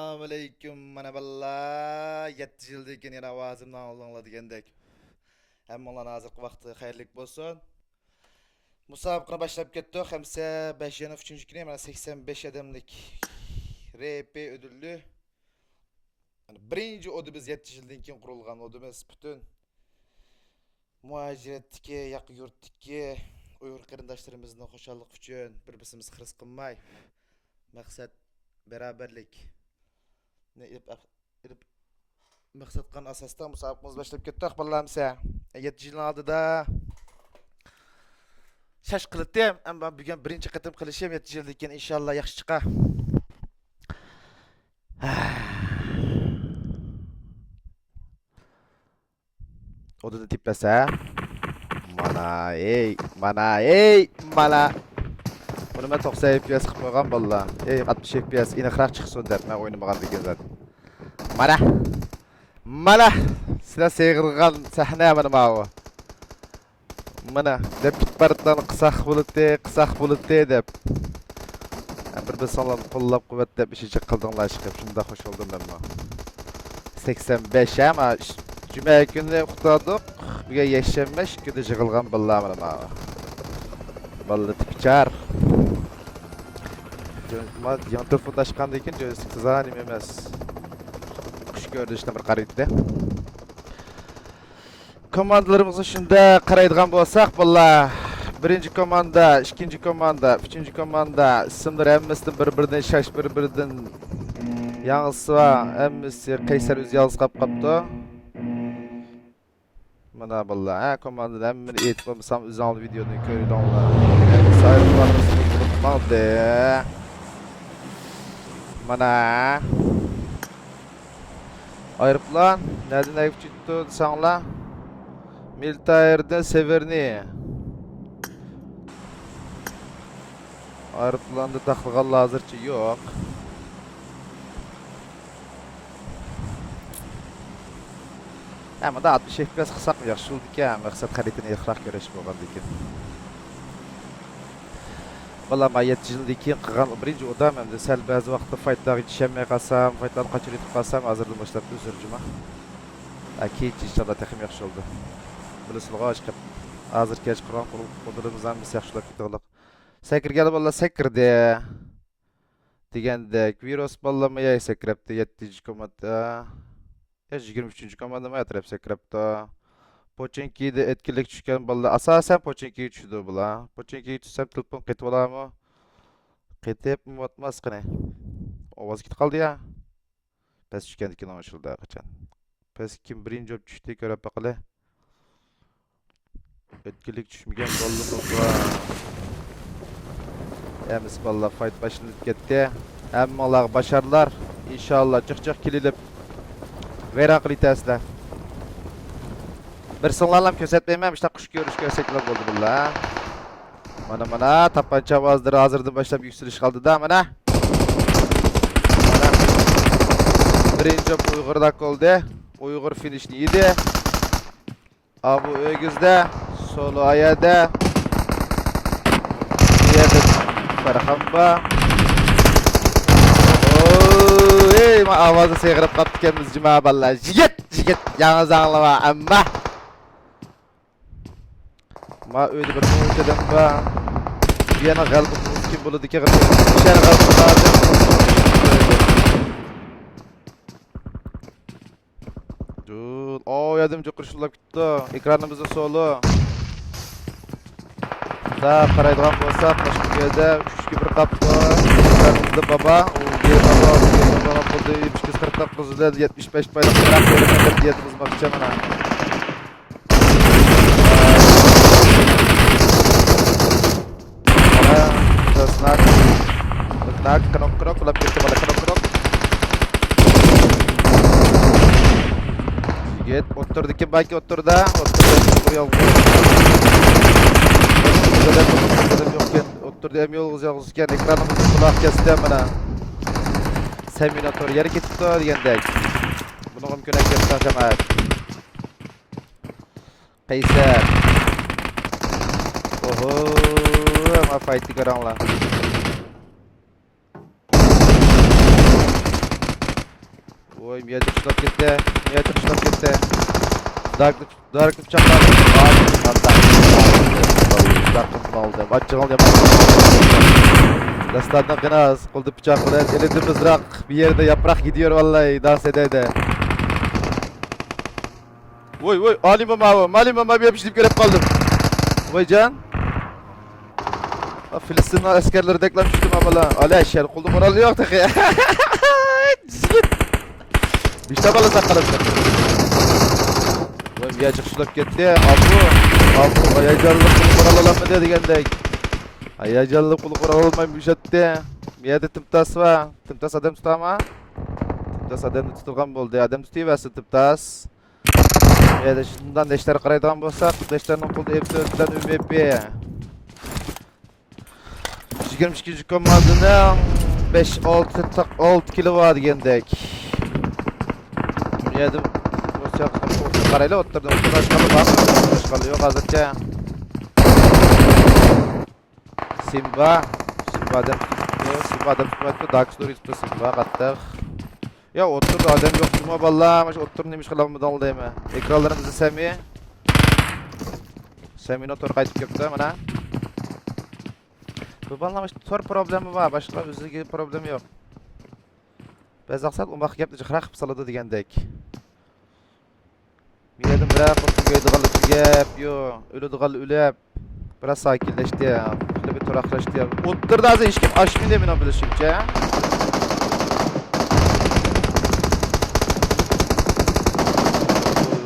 Assalamualaikum mana balla 7 yıldır ekan yana avazımdan aldığınla degендek. Hammalar hazırkı vaqtı xayrlik bolsun. Musabaqani başlap ketdik. Hemse 5 yana 3-cü güne mana 85 adamlik RP ödüllü. Yani birinci odu biz 7 yıldan keyin qurulgan odumuz bütün muhaciretdiki, yaq yurtdiki Uyghur qarindoshlarimizni xo'shallik uchun bir-birimiz xiris qilmay maqsad beraberlik ne edip maqsad qilgan asosda musobaqamiz boshlab ketdik ballamsa 7 yil oldida shash qildim ammo bugun birinchi qatim qilishim 7 yildan keyin inshaalloh yaxshi chiqar. Odada tiplasa mana bunu ben 90 FPS qilib qo'ygan bolla. 60 FPS aniqroq chiqsin deb men o'ynamagan degan zat. Mana sizlar sevg'ilgan sahna mana bu. Mana deb bitbardan qisaq bo'libdi deb. Bir sonlarni qo'llab quvvatlab ishchi qildinglar chiqib shunda xush oldum men. 85 ama cuma kuni uxladik. Buga yashanma shikida yig'ilgan bolla mana. Bolla tipchar. Yan telefonda chiqqandan keyin joystick zanim emas. Xush ko'rishni bir qaraydi. Komandalarimizni shunda qaraydigan bo'lsak, bo'llar birinchi komanda, ikkinchi komanda, uchinchi komanda ismlar hammasidan bir-biridan shash bir-biridan yanglisi va hammasi Qaysar o'zi yolg'iz qolibdi. Mana bo'llar, komandada hammani aytib bo'lmasam o'zingizning videoni ko'ringlar. Sayflarimizni mana aeroplan nereden ayıp çıktı sanla Miltayır'da Severni aeroplanda takılgan hazırca yok. Ama da 60 FPS kısak mı yaxşı oldu ki maksat haritini yaxşırak görüşüp olgan dikin. Valla ma 7 yıldan keyin qilgan birinchi odam endi sal ba'zi vaqtda faytlarga yetishmay qolsam, faytlarni qachon yetib qolsam, hozirdan boshlab o'zirjima. Keyin inshaalloh texim yaxshi oldu. Bilisizlar chiqib hozir kech Qur'on qudurimiz ham biz yaxshilab ketdik. Sakirgani bolla sakirdi. Degandek virus bollamay sakrabdi 7-komanda. 23-komanda atraf sakrabdi. Pochenki'de etkilik düşken balı asasen Pochenki'ye düşürdü bula. Pochenki'ye düşsem telefon qetib olamı? Qetib mi batmaz qane? Ovoz ketib qaldı ya. Pes düşkendikin anlaşıldı qachon. Pes kim birinci olib düştü ko'rib baqili. Etkilik düşmegen bolimiz var. Emis balla fight başlanıp ketdi. Hammalar başarılar. İnşallah çıq kelilib vayron qilasizlar. Bir sınlarlam kösetmeyemem işte kuş görüş görsekler oldu bunlar. Mana tapanca avazları hazırdı başlayıp yükseliş kaldı da mana. Birinci Uygur'dak oldu. Uygur finishni yedi. Abu Ögüz'de solu ayada. Yedi Farhamba. Ey ma avazı seyirip kaptı kendimiz cuma balla. Jigit yalnız anlama amma. Ma öyle bir muhtedim var. Yana qalbimiz kim buladı ki işer qalbımlardı. Dur. Yadımcı qurşullab gitti. Ekranımızın solu. Da qaraydigan bo'lsak, Toshkentda 3 bir qapti. Ekranımızda baba. Baba qo'lda 349 75 payda qilib yetimiz maqcha mana. Nak knok ulap ketdi mana knok. Yigit o'tirdi kim balki o'tirdi. O'tirdi ham yolg'iz ekan ekranimizni quloq kesdi mana. Seminator yeri ketdi degandek. Buni mumkin ekan jamoat. Qaysar. Oho, ma fight'i ko'ranglar. Oy, miye çıkışlap gitti. Miye çıkışlap gitti. Darklık çaklar. Darklık aldı. Açık aldı. Dastandan kınaz. Koldu bıçaklar. Elinde mızrak. Bir yerde yaprak gidiyor vallahi. Dans ede. Oy. Ali mama bir yapıştırıp görüp kaldım. Vay can. Filistinli askerleri deklamıştım ama lan. Ali eşer. Koldu moralı yoktu ki. İşte balı sakalım. Oğlum bir açık şulap gitti. Abu. Ayacarlı kulu kural olan mı dedi gendek. Ayacarlı kulu kural olmaymış etti. Miyade tımtas var. Tımtas adam tutama. Tımtas adam tutulgan boldu. Adam tutuyorsun tımtas. Miyade şundan deşler qaraydigan bolsak. Deşlerinin kuldu hepsi ötüden MVP. 22. komandının 5-6 kilo var gendek. Yedim. Parayla oturdum. Başkalı var mı? Başkalı yok azıcık. Simba adam tutmadı. Dark Story tuttu Simba kattık. Ya oturdu adam yok durma vallahi. Otur neymiş kılavımı daldı yeme. Ekranlarımızı Semih otur kayıtıp köptü bana. Bu vallahi tor problemi var. Başka üzücü problemi yok. Biz aksat umak yaptıcı kırak saladı degендek. Miyedim bırak otun gaydıgalı tügep yo. Ölüdügalı ülep. Biraz sakinleşti ya. Şöyle bir toraklaştı ya. Oturdu azı işkim aşmıyla emin o bilişimce ya.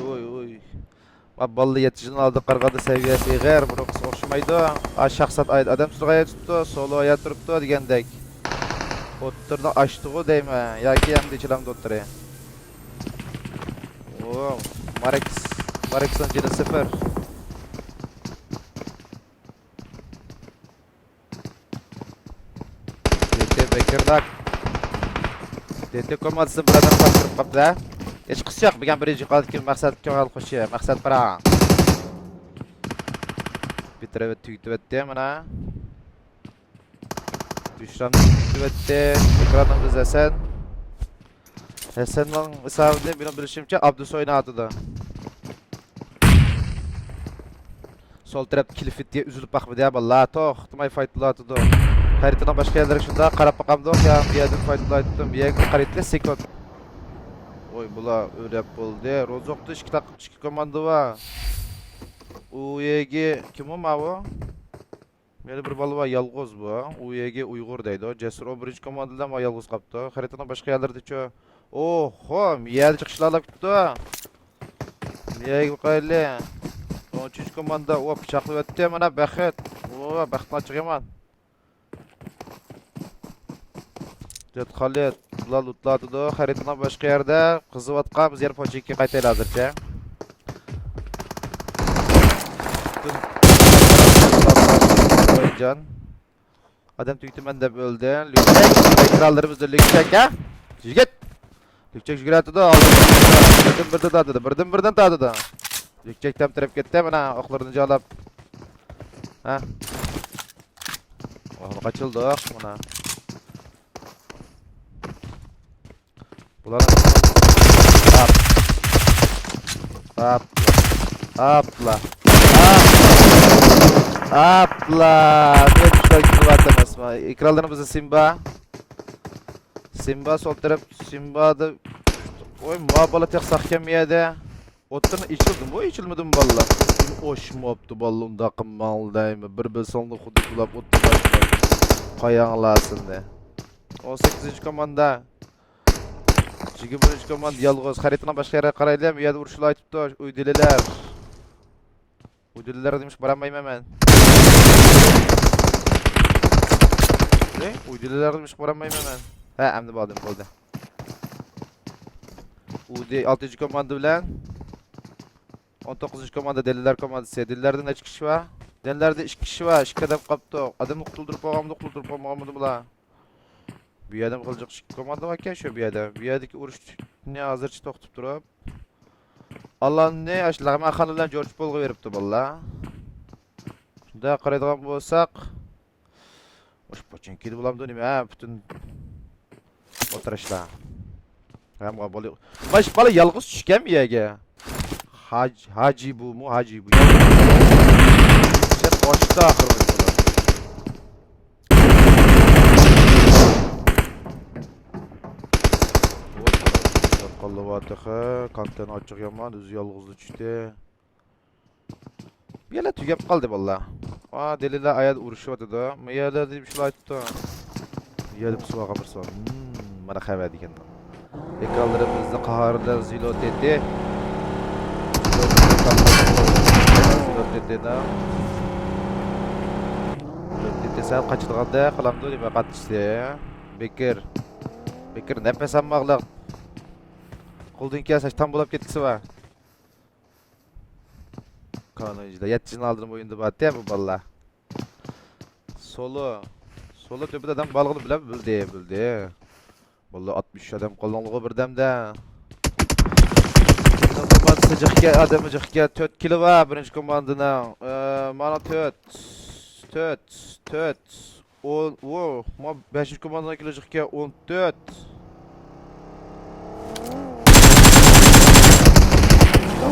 Oy. Ballı yeticinin aldık kargadı seviyesi gayr. Bunu kısa hoşumaydı. Şahsat adam sıraya tuttu. Solo aya turuptu degендek. Oturdu açtı o deyme. Yaki hem de içilam oturuyor. Oo. Marex'ın cini 0. DT Bekirdak. DT komadысы bir adam bastırıp kaptı ha. Hiç kısı yok. Bilgen birinci kaldı ki maksat köğal koşuyor. Maksat bırak. Bitirip tüyütü etti mana. Büşram tüyütü etti. Ekranımız Esen. Esen'in hesabını benim bilişimce Abdüsoy'un atıda. Sol taraf kilifit diye üzülüp bakma diye vallahi toh. Tumay faydalı atıda. Haritana başka yerlere şunda qarab bakamdı ya. Bir yerden faydalı aytdım. Bir yerden qaritle sekot. Oy bula öyle oldu. Rozok'ta iki komanda var. UYG kim o mavi? Meni bir balı var yalğız bu. UYG Uygur deydi o. Cesur o birinci komandadan var yalğız kaptı. Haritana başka yerlerde çö. Oho, miyer çıkışlarla bitti. Miyer qaylı. 13 komanda o bıçaklı öttü mana Baxet. O baxtla çıkıman. Jet Khalid bular lutladı da haritana başka yerde kızıp atqan yer pochiki qaytayla hazırca. Can. Adam tüytümen de öldü. Lüksek krallarımız da lüksek ha. Jigit. Lüksek jigratı da aldı. Birden tadı da. Lüksek tam taraf gitti mana oklarını jalap. Ha. Oh kaçıldı mana. Bulanın. Apla. Ne düşler gibi vatandaş mı? Ekranlarımızda Simba sol taraf. Simba'da oy muhabbala tek sakemiyede. Otunu içildim. Bu içilmedim valla. Hoş mu optu ballunda kımmal değil mi? Bir sonlu kudu kulap otu başlar. Kayanlasın de. 18. komanda. 21. komanda yalğız. Haritana başka yere qaraylayam. Uyada vuruşulu aytıptı. Uydililer. Uydililer demiş baramayım hemen. Ne? Uydililer demiş baramayım hemen. He emdi bağladım oldu. Uydi 6. komanda bilen 19. komanda deliler komandası. Delilerden kaç kişi var? Delilerde 2 kişi var. 2 adam kaptı. Adamı kurtuldurup ağamdı bula. Bir adam kılacak komanda var ki şu bir adam. Bir adaki uruş ne hazırçı toxtup durup. Allah'ın ne aşılama kanaldan George Paul'u veripti valla. Şunda qaraydigan bolsak. Oş poçenki bulamdı nima ha bütün oturuşlar. Hem balı. Baş balı yalğız düşken mi yege? Hacı bu mu? Hacı bu. Sen başta ahırmış bula. Qallavatı, kanten açıq yaman, özü yalğızlı düşdü. Bir yerler tügep kaldı valla. Aa deliler ayad uruşuyordu da. Bir yerler de bir şey ayıttı. Yedim suğa kapırsa. Bana xəbər degen. Ekranlarımızda qaharlar zilo dedi. Zilo dedi da. Dedi sen kaçırganda qalamdı deb qatışdı. Bekir nefes almaqlıq. Qoldun ki saçtan bulap ketdisi var. Kanuncuda yetçini aldırım oyunda battı ya bu balla. Solo töpüde adam balığını bile bildi. Vallahi 60 adam kolonluğu birdemde. Komand sıcıqga adamıcıqga 4 kilo var birinci komandına. Mana 4. Ma 5. komandına kilojıqga 14.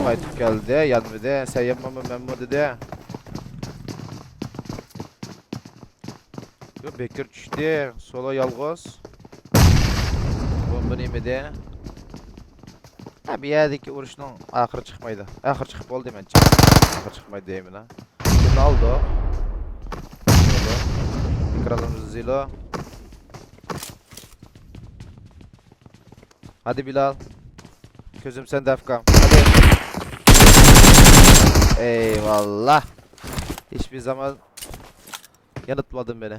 Qaytib geldi, yanmadı. Sen yapmamı memur dedi. Yo Bekir düştü. Sola yalğız. Bomba yemedi. Ha bir yerdeki vuruşun ahırı çıkmaydı. Ahır çıkıp oldu hemen. Ahır çıkmaydı demin ha. Şimdi aldı. Kralımız Zilo. Hadi Bilal. Gözüm sende Afgan. Hadi. Eyvallah. Hiçbir zaman yanıtmadın beni.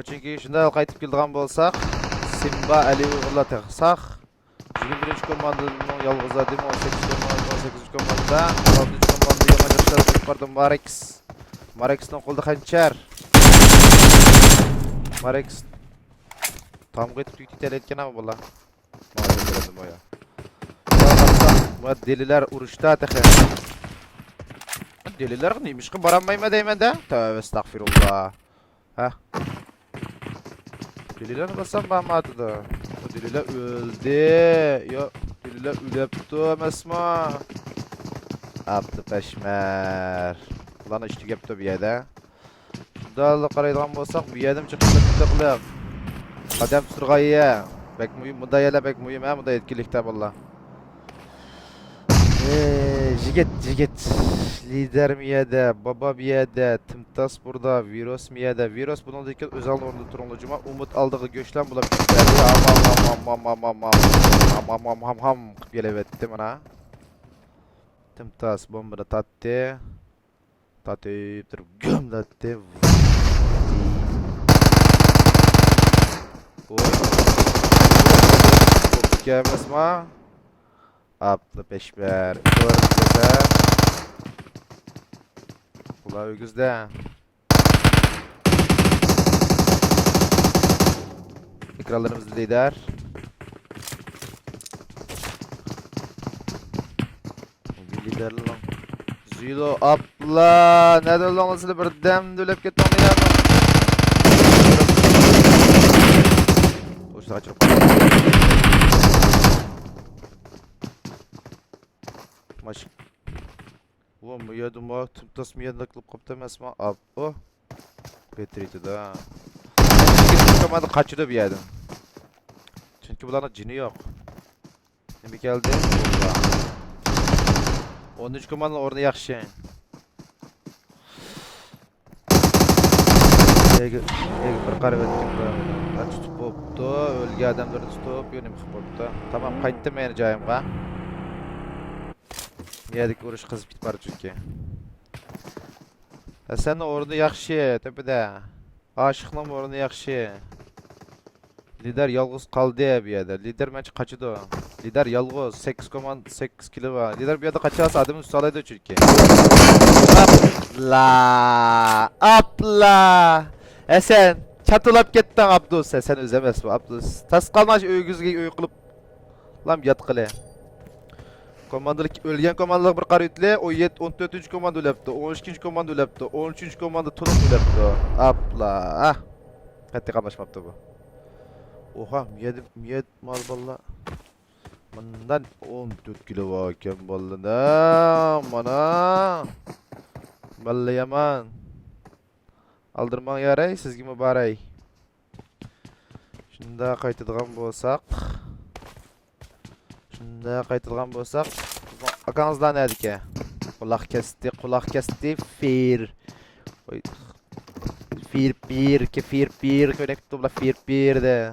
Çünkü şunda qaytib keldigan bolsak, Simba Ali Uğur'la taqsaq, 21. komandanın yalğız adım 18 komanda, 6. komanda Yamaçlar yukarıda Mareks'nin qolda hançer. Mareks tam qaytib tüktit etken ama bola. Mağdur boya. Bu deliler uruşta taxı. Deliler neymiş ki baranmayma deymen de? Tövbe estağfirullah. Ha. Deliler basam bağmadı da. O deliler öldü. Yo, deliler ülepti mesma. Abdı peşmer. Ulan işte yaptı bir yerde. Şunda qaraydigan bolsak bir yerdim çıkıp tıklıq. Qadam surğayya. Bek mühim, bunda yala bek mühim ha, bunda etkilikte valla. Jigit. Lider mi yedi, baba mi yedi, Timtas burada, Virus mi yedi. Virus bunun deki özel oranda turunlucuma umut aldığı göçlen bulabilir. Am gelevettim ana. Timtas bombada tattı. Tattı gömletti. Gelmez ma? Atlı peşber. Ula ögüzde. Ekranlarımızda lider. Bir lider lan. Zilo atla. Nedir lan nasıl bir dem dölep ketmem ya. Hoşça açıp. Maç. Ulan bu yedim bak Timtas mı yerinde kılıp kapta mesma ab. Oh. Petriydi da. Komanda kaçırdı bir yerden. Çünkü bunların cini yok. Şimdi geldi. 13 komanda orada yaxşı. Bir qarab etdim da. Tutup boptu. Ölge adamları tutup yönüm boptu. Tamam qaytdım meni joyimga. Yedik uruş kızıp git var çünkü. Sen orada yaxşı tepede. Aşıqlam orada yaxşı. Lider yalğız kaldı bir yerde. Lider mence kaçıdı. Lider yalğız 8 komand 8 kilo var. Lider bir yerde kaçarsa adamın salaydı çünkü. Apla. Sen çatılap gittin Abdus sen özemez bu Abdus. Tas kalmaş öygüzge öy kılıp. Lam yat qile. Komandalık ölgen komandalık bir qarıytlı, o 14. komanda ölepti, 12. komanda ölepti, 13. komanda tunum ölepti. Apla. Qatti qamashmaptı bu. Oha, miyed mal balla. Bundan 14 kilo var ekan ballada. Mana. Balla yaman. Aldırman yaray, sizga muborak. Shunda qaytadigan bo'lsak. Akangizlar neydi ki? Kulak kesti, fir. Oy. Fir, könek tubla fir de.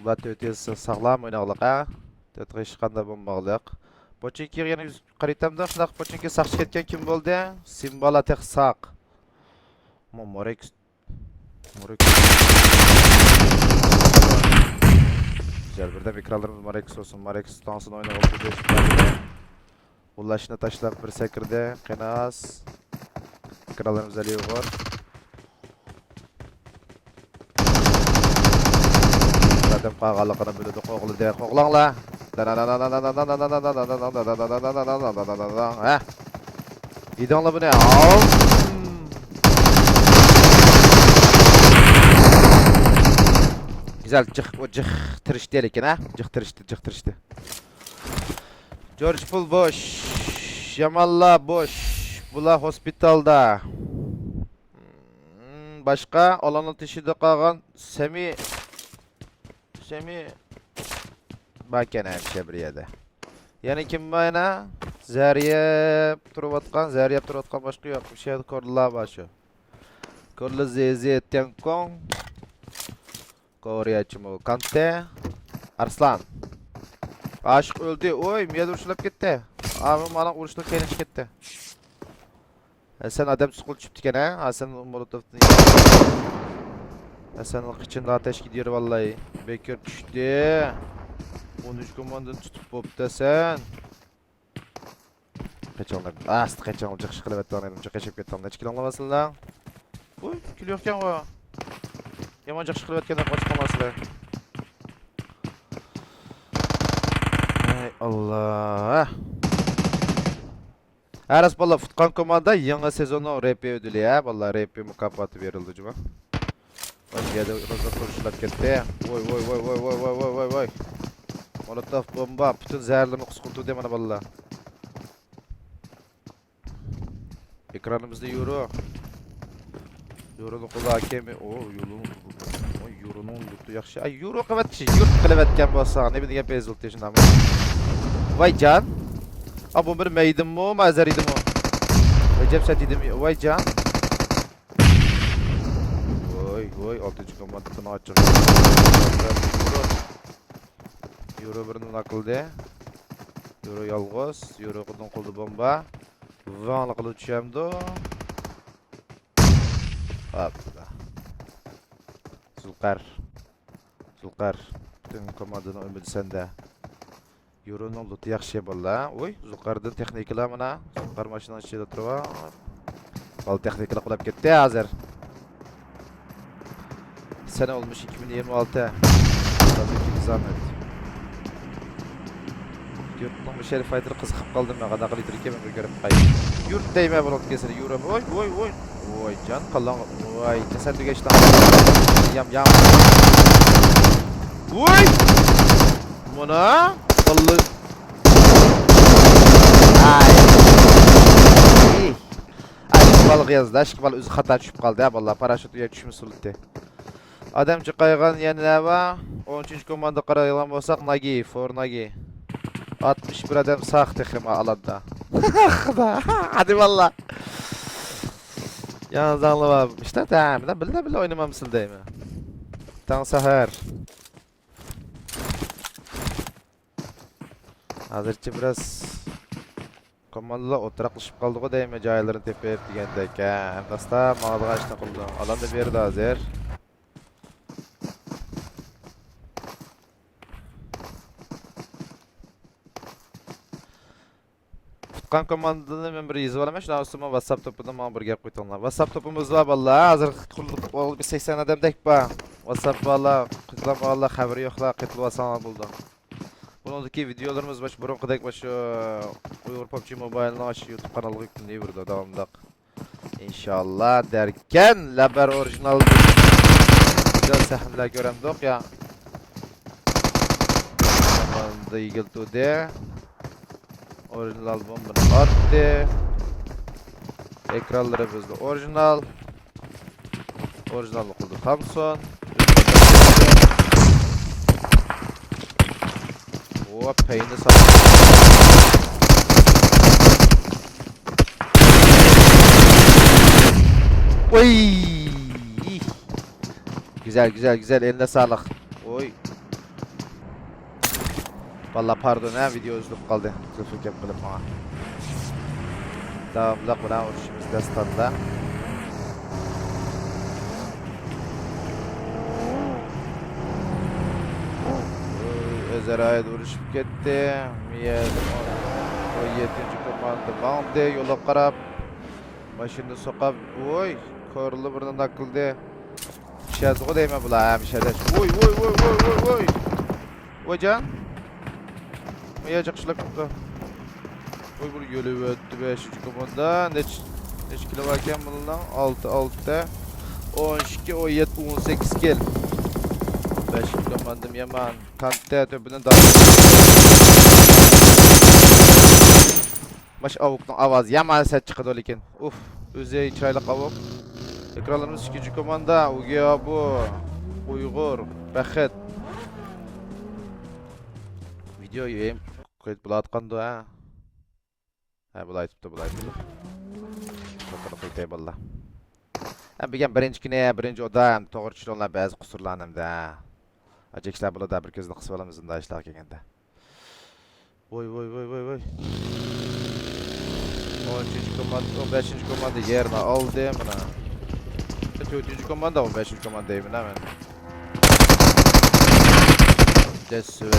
Ular tötesi sağlam oynaqlıq, ha? Tötü işqanda bombaqlıq. Poçinki yana qaritamda şundaq poçinki saqçı ketken kim boldu? Simbala tek saq. Morek. Güzel, birden ekranlarımız Marex olsun. Marex dansın oyna oldu. Ulaşını taşlap bir sekirde. Kenas. Ekranlarımız aliyor var. Zaten qağalıqını bölüdü qoğulu der. Qoğlanla. İdanla bu ne? Güzel, cık tırıştı eliken ha? Cık tırıştı. George Pool boş. Yamallah boş. Bula hospitalda. Başka olan ateşi de qalğan Semi bakana hemşe bir yerde. Yani kim bayana? Zariyap turib atqan başqa yo'q. Bir şey korla başı. Korla zezi Tenkong. Koreyaçımı Kante. Arslan. Aşık öldü. Oy, miyad uruşulap gitti. Abi bana uruşulap keniş gitti. Sen adam sıkıl çıptı ha? Sen Molotov'dan. Sen içinde ateş gidiyor vallahi. Bekir düştü. 13 komandanı tutup bopta sen. Kaçanlar. Ast kaçanlar. Cık şıkılı vettanlarım. Cık eşip gettanlar. Hiç kilanlamasın lan. Oy, külüyorken o. Yaman cık şıkılı vetkenden kaçkamasın. Ey Allah. Aras balla Futkan komanda yangi sezonu RP ödülü ya. Vallahi RP mükafatı verildi cuma. Bak ya da rozak kurşulap gitti. Voy. Molotov bomba. Bütün zehirlimi kuskurtu demana valla. Ekranımızda Euro. Euro'nun kulu hakemi. Euro'nun lütü yakşı. Ay Euro kıvat kişi. Yurt kılıvetken basa. Ne bileyim bezult yaşında. Vay can. Bu bir meydim mu? Mazar idim mu? Recep satıydım. Vay can. Oy. 6. komandatını açık. Euro birinin akıldı. Euro yalğız. Euro kudun kuldu bomba. Vanlı kılı düşemdi. Hoppa. Zulkar. Bütün komandını ümidi sende. Euro'nun loot'u yaxşı bolla. Oy, Zulkar'dan texnikala mana. Zulkar maşının içinde turib. Al texnikala qulab ketdi hazır. Sene olmuş 2026. Tabii ki zahmet. Yurtning Şerif Fighter qiziqib qoldim men qanaqa litr ekan men ko'rib qo'y. Yurt deyman bo'lib kelsa Euro. Oy. Oy, can qallan. Oy, tasadduga ishdan. Yam. Oy! Buna vallahi aşk balık yazdı. Aşk balık özü hata düşüp kaldı ya vallahi paraşüt uya düşmüş suluttu. Adam çıkaygan yani ne var? 13. komanda qarayılan bolsak Nagiyev, Nagi. 61 adam sağ texim alanda. Hadi valla. Yalnız anlamam. İşte tamam. Bile oynamamışsın değil mi? Tan sahar. Hazırca biraz komandalar oturaqlışıp qaldı o deyme joylarini tepib degandek. Endasta mağazaga açtı qıldı. Alan da berdi hazır. Futkan komandasını men bir yazıp alaman. Şuna üstüme WhatsApp topunda men bir gap qo'ytinglar. WhatsApp topumuz var vallahi. Hazır qulluq bir 80 adamdek bor. WhatsApp vallahi qitlam vallahi xabari yo'qlar, qitib olsanglar bo'ldi. Bunundaki videolarımız baş burunqidek baş Uyghur PUBG Mobile'ni aç YouTube kanalıga yüklendiği burada devamlı. İnşallah derken laber orijinal güzel sahneler göremdik ya. Zamanında yigildi. Orijinal albümünü attı. Ekranlarımızda orijinal. Orijinal okudu Thompson. O peyni sağ. Oy! Güzel güzel güzel, eline sağlık. Oy. Vallahi pardon ha, video uzun kaldı. Telefon kep kılıp bana. Devamlı buna uğraşımız destanda. Özeray'a uğraşıp gitti. Miyad o 7. komanda bandı yola qarab. Başını sokab. Oy. Körlü buradan akıldı. Şazgı deyme bula bir şeyler. Oy oy oy oy oy oy. Hocan. Mayacak şılak tuttu. Oy bunu yolu öttü 5. komanda. Neç kilo varken bundan 6 12 17 18 kil. 5. komandım yaman. Kante töbünden daha. Maş avuktan avaz yaman set çıkıdı lekin. Uf. Özey çaylı avuk. Ekranlarımız 2. komanda. Uge bu. Uygur. Baxet. Videoyu hem koyup bulatqandı ha. Ha bulaytıptı. Fotoğraf koytay balla. Ha bilgen birinci odam to'g'ri ba'zi qusurlarimda. Ajeklar bo'ladi, bir ko'zni qisib olamiz unda ishlar kelganda. Voy. 10. komanda, 15. komanda yerini oldi mana. 4. komanda 15. komandayım hemen. Cesuveti.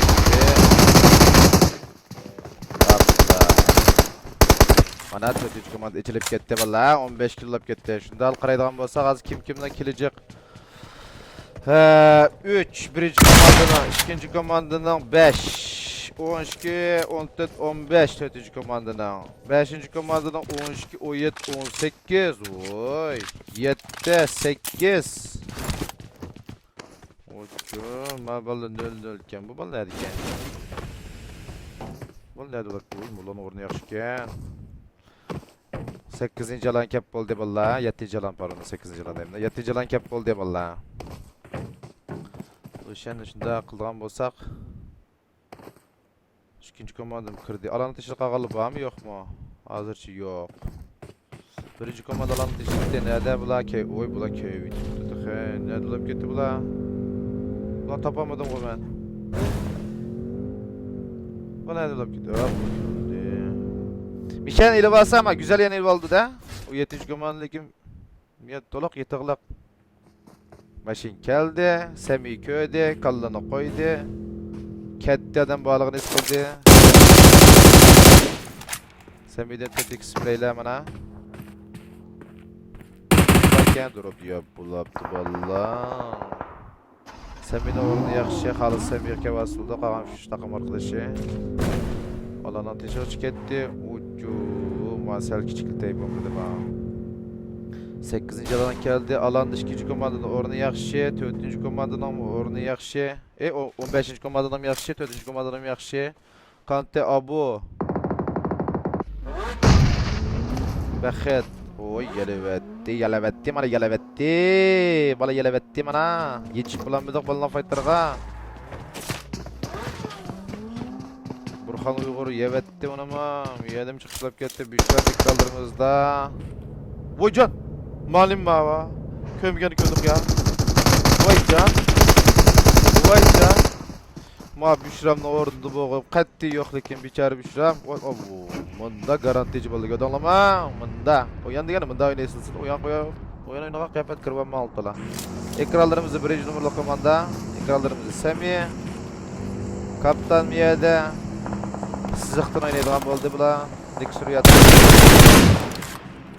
Mana 4. komanda ichilib ketdi valla, 15 kilolab ketdi. Shunda qaraydigan bo'lsa, hozir kimdan kelajak? 3 birinci komandanın, ikinci komandanın 5, 12, 14, 15 4. komandanın, 5. komandanın 12, 17, 18, oy, 7, 8. Oğlum, ma balı nöl bu balı nerede ki? Balı nerede olak bu? Mulan ornu yakışken. 8. alan kep oldu valla, 7. alan pardon, 8. alan deyim de, 7. alan kep oldu valla. Şunda qilgan bo'lsak, 2. komandam kirdi. Alanı teshib qolganlar bormi, yo'qmi? Hozircha yo'q. 1. komanda alanı teshibdi. Nerede bular ki? Oy bular köy. Nerede olib ketdi bular? Bular topamadım o ben. Bu nerede olib ketdi? Mişan ilib alsa ama güzel yan ilib oldu da. O 7. komanda lekin to'liq yetiqlaq. Maşin geldi, Semi köyde, kallını koydu. Ketdi adam balığını iskildi. Semi'den tetik spreyler mana. Bakın durup diyor, bulaptı valla. Semi'nin orunu yaxşı, halı Semi kevasıldı, qalan şu takım arkadaşı. Alanın teşekkür ketdi. Ucu, masal küçükliktey bombadı bana. 8. alan geldi. Alan dış 2. komandanın orunu yaxşı, 4. komandanın orunu yaxşı. 15. komandanın yaxşı, 4. komandanın yaxşı. Kante Abu. Baxet. Oy yelevetti mana yelevetti. Bala yelevetti mana. Yetişip bulamadık balınan fightlarga. Burhan Uygur yevetti onu mu? Yedim çıkışlap gitti. Büyüklerdik kaldırımızda. Voy can. Malim baba. Kömgeni köydük ya. Vay can. Ma Büşram'la orunda boğup qatti yok lekin bichara Büşram. Mında garantici bo'ldi adamlama. Mında. Oyan degani mında oynaysiz. Oyan qo'yib. Oyan oynaga qiyafat kirib olmoqda. Ekranlarımızda 1. numaralı komanda. Ekranlarımızda Semi. Kaptan Miyada. Siziqdan oynaydigan bo'ldi bular. Dik suriyat.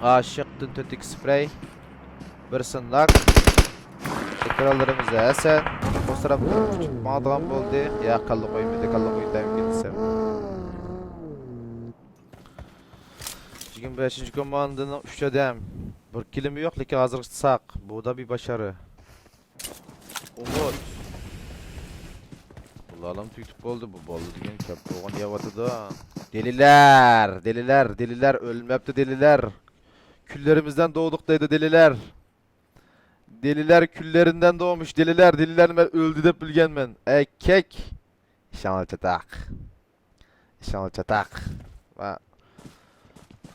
Aşıqdın tetik sprey. Bir sındak. Ekranlarımızda Hasan. O taraf küçük mağdan oldu. Ya kallı koymadı, kallı koyundayım gitsem. 25. komandanın 3 adam. Bir kilimi yok, lekin hazır saq. Bu da bir başarı. Umut. Bulalım tüktük oldu bu balı diyen köprü oğan yavadı da. Deliler, deliler, deliler, ölmepti deliler. Küllerimizden doğduk dedi deliler. Deliler küllerinden doğmuş deliler, deliler ben öldü de bilgen ben. Kek. İşanlı çatak. İşanlı çatak. Va.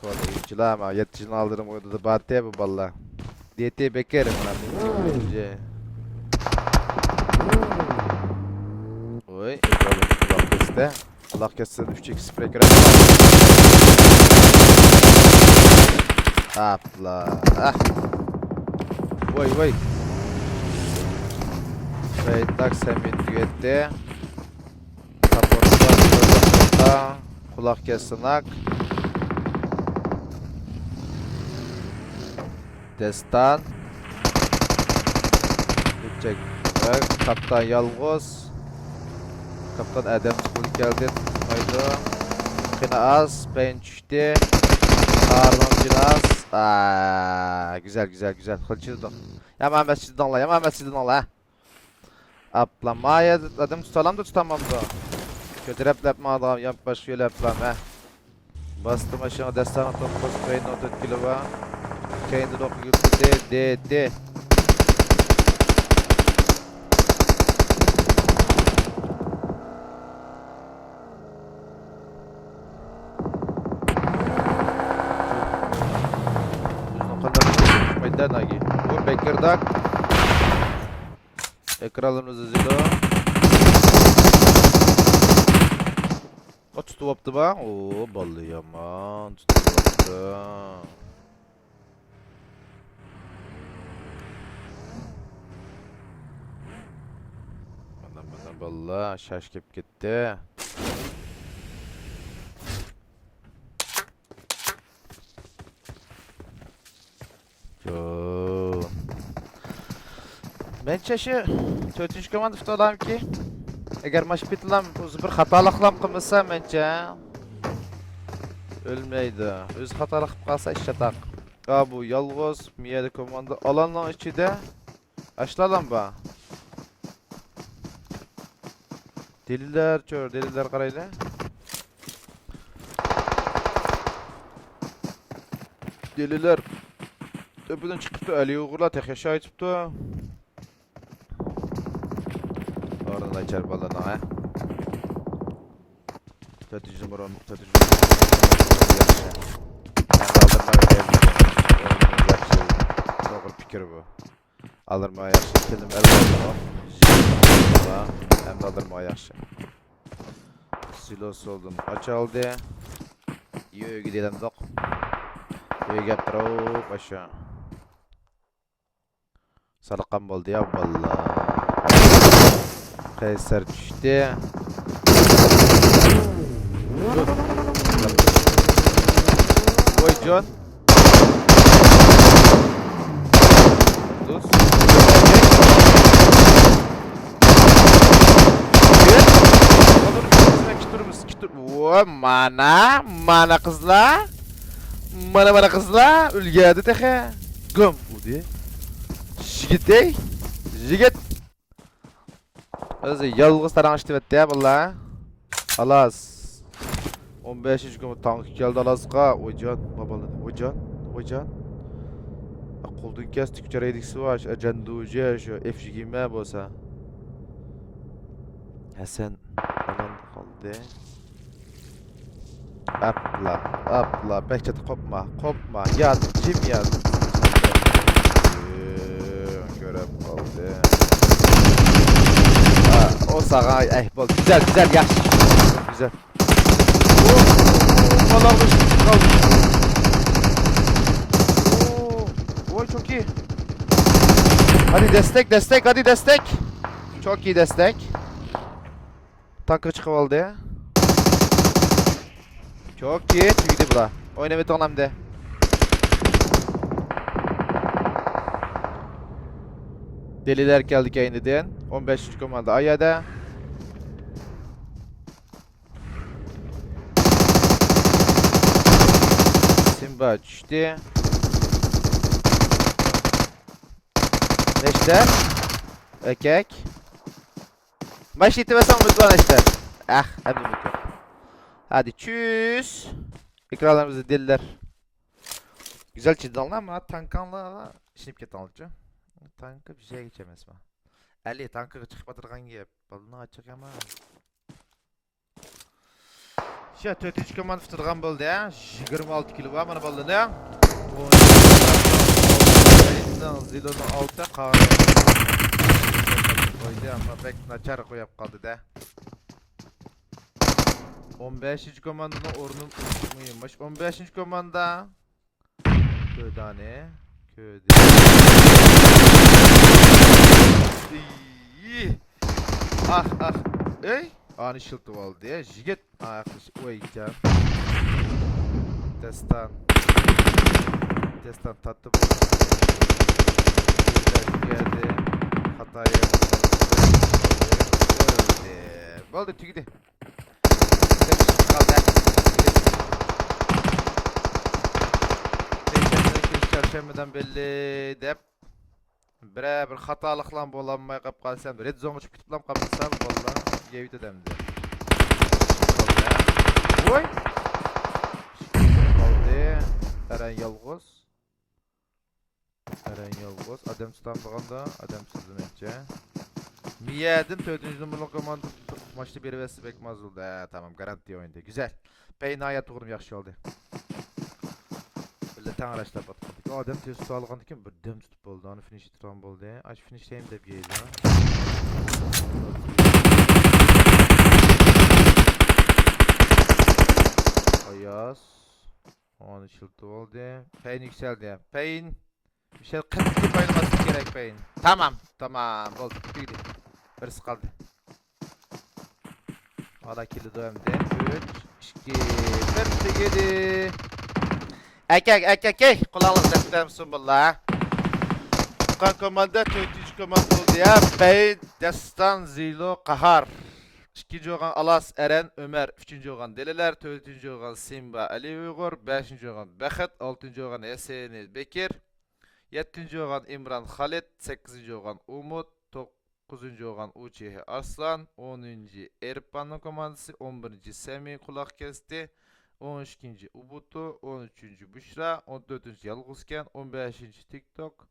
Kodu oyuncular ama yetkisini aldırım oydu da battı bu balla. DT bekerim lan bu oyuncu. Oy, kulak kesti. Kulak kesti 3x sprey göre. Apla. Ah. Vay vay. Beytak semin düette. Kaporta kulak kesinak. Destan. Bütçek. Kaptan yalğız. Kaptan Adem School geldi. Tutmaydı. Kına az. Ben düştü. Harman cinas. Güzel güzel güzel. Kılıçı da. Yaman mescidin Allah. Yaman mescidin Allah. Aplamaya adım tutalım da tutamam da. Kötü replepme adam. Yap başı şöyle yaplam. Bastım aşağı destanı topuz. Kayın 4 kilo var. Kendi doku yuttu. De. Meydan lagi. Bu Bekirdak. Ekranımızı zilo. O tutup ba? Oo ballı yaman. Tutup. Bana balla şaşkep gitti. Yo. Ben çeşi 4. komanda tutalım ki eğer maç bitilam o'zi bir xatoliklam qilmasa mencha ölmeydi. O'zi xatolik qilib qolsa ishlataq. Bu yolg'iz miyada komanda alanlar ichida ashlalam ba. Deliler chor, deliler qaraylar. Deliler tepadan chiqibdi, Ali o'g'irlar texasha aytibdi. Oradan açar balana ha. Strateji numara 10 strateji yaxshi. Aldırma yaxshi. To'g'ri fikr bu. Aldırma yaxshi. Kelim elbette. Hem de aldırma yaxshi. Silos oldum. Açıldı. Yo'q gidelim doq. Yo'q turib aşağı. Sarıqan bo'ldi ya vallahi. Kaysar düştü. Oy John. Dur. Mana kızla. Mana kızla. Ülgedi tehe. Güm. Bu diye. Jigit. Jigit. Özü yalğız taranıştı etti ya valla. Alas. 15. gün tank geldi Alasqa. Oycan babalı. Oycan. Qo'ldan kesdik çaraydıksı var. Ajanduje şu F20 bo'lsa. Hasan alan qoldi. Apla. Behçet kopma. Yat. Kim yat? Görüp kaldı. O sağa bol. Güzel yaş. Güzel. Vallahi kaldı. Oy çok iyi. Hadi destek. Çok iyi destek. Tankı çıkıp aldı ya. Çok iyi. Tüydü bula. Oynamayı tonamdı. Deliler geldik yayınladan. 15. komanda Ayada. Simba düştü. Neşter. Ekek. Baş itemesem umut var işte. Ah, hem de umut yok. Hadi çüz. Ekranlarımızı deliler. Güzel çizdi ama tankanla işinip ket alıcı. Tankı bir şey geçemez mi? 50 tankı çıkıp batırgan gibi. Balını açık ama. Şu 4. komand fıtırgan buldu ya. 26 kilo var bana balını. Zilonu altta kahve. Koydu ama pek naçar koyup kaldı da. 15. komandına orunun uçmuymuş. 15. komanda. Köydane. Köyde. Ah ah. Ey. Ani şıltı oldu ya. Jiget. Ayaklışı. Oy can. Destan. Destan tatlı. Geldi. Hataya. Öldü. Oldu tügüdü. Çarşambadan belli dep bir hatalıkla bolanmay qap qalsam red zone uçup kitiplam qapsam valla yevit edemdi. Oy. Qaldı. Eren yalğız. Adam tutanmaganda adam sızmekçe. Miyadim 4. numaralı komanda maçta bir vs bek mazuldu. Tamam garanti oyundu. Güzel. Peynaya tuğrum yaxşı oldu. Böyle tane araçlar batırdık. O adam tez tutu alğandı ki bir dem tutup oldu. Onu finish tutan oldu. Aç finishlayayım dep yeydi. Ayaz. Onu çıltı oldu. Pain yükseldi. Pain. Bir şey 42 oynaması gerek Pain. Tamam. Tamam. Oldu. Büyüdü. Birisi kaldı. Hala kilidi döndü. 3, 2, 1, 7. Ekek. Kulağınız defter misin valla? Kan komanda 4. komanda oldu ya. Pain, Destan, Zilo, Kahar. 2. oğan Alas, Eren, Ömer. 3. oğan Deliler. 4. oğan Simba, Ali Uygur. 5. oğan Bekhet. 6. oğan Eseni, Bekir. 7. oğan İmran, Halit. 8. oğan Umut. 9. oğan Uçihi Arslan. 10. Erpan'ın komandası. 11. Semih kulak kesti. 12. Ubutu, 13. Büşra, 14. Yalğızken, 15. TikTok,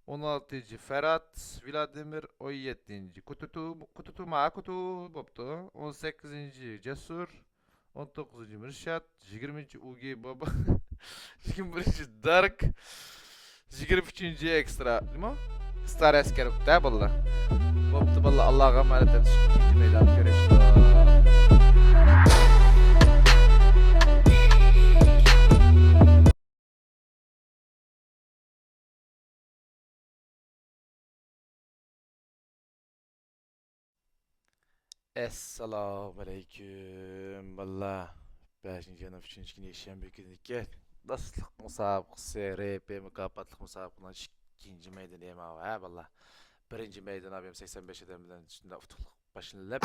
16. Ferhat, Vladimir, 17. Kututu boptu, 18. Cesur, 19. Mirşat, 20. Ugi Baba, 21. Dark, 23. Ekstra, değil mi? Star asker da balla. Boptu balla Allah'a emanet et. İkinci meydan görüşürüz. Assalamu aleyküm. Valla 5. yanı 3. gün yaşayan bir günlükte dostluk musabakası, RP mükaffatlık musabakasından 2. meydan yema var valla. 1. meydan abim 85 edemden üstünde utukluk başını lep.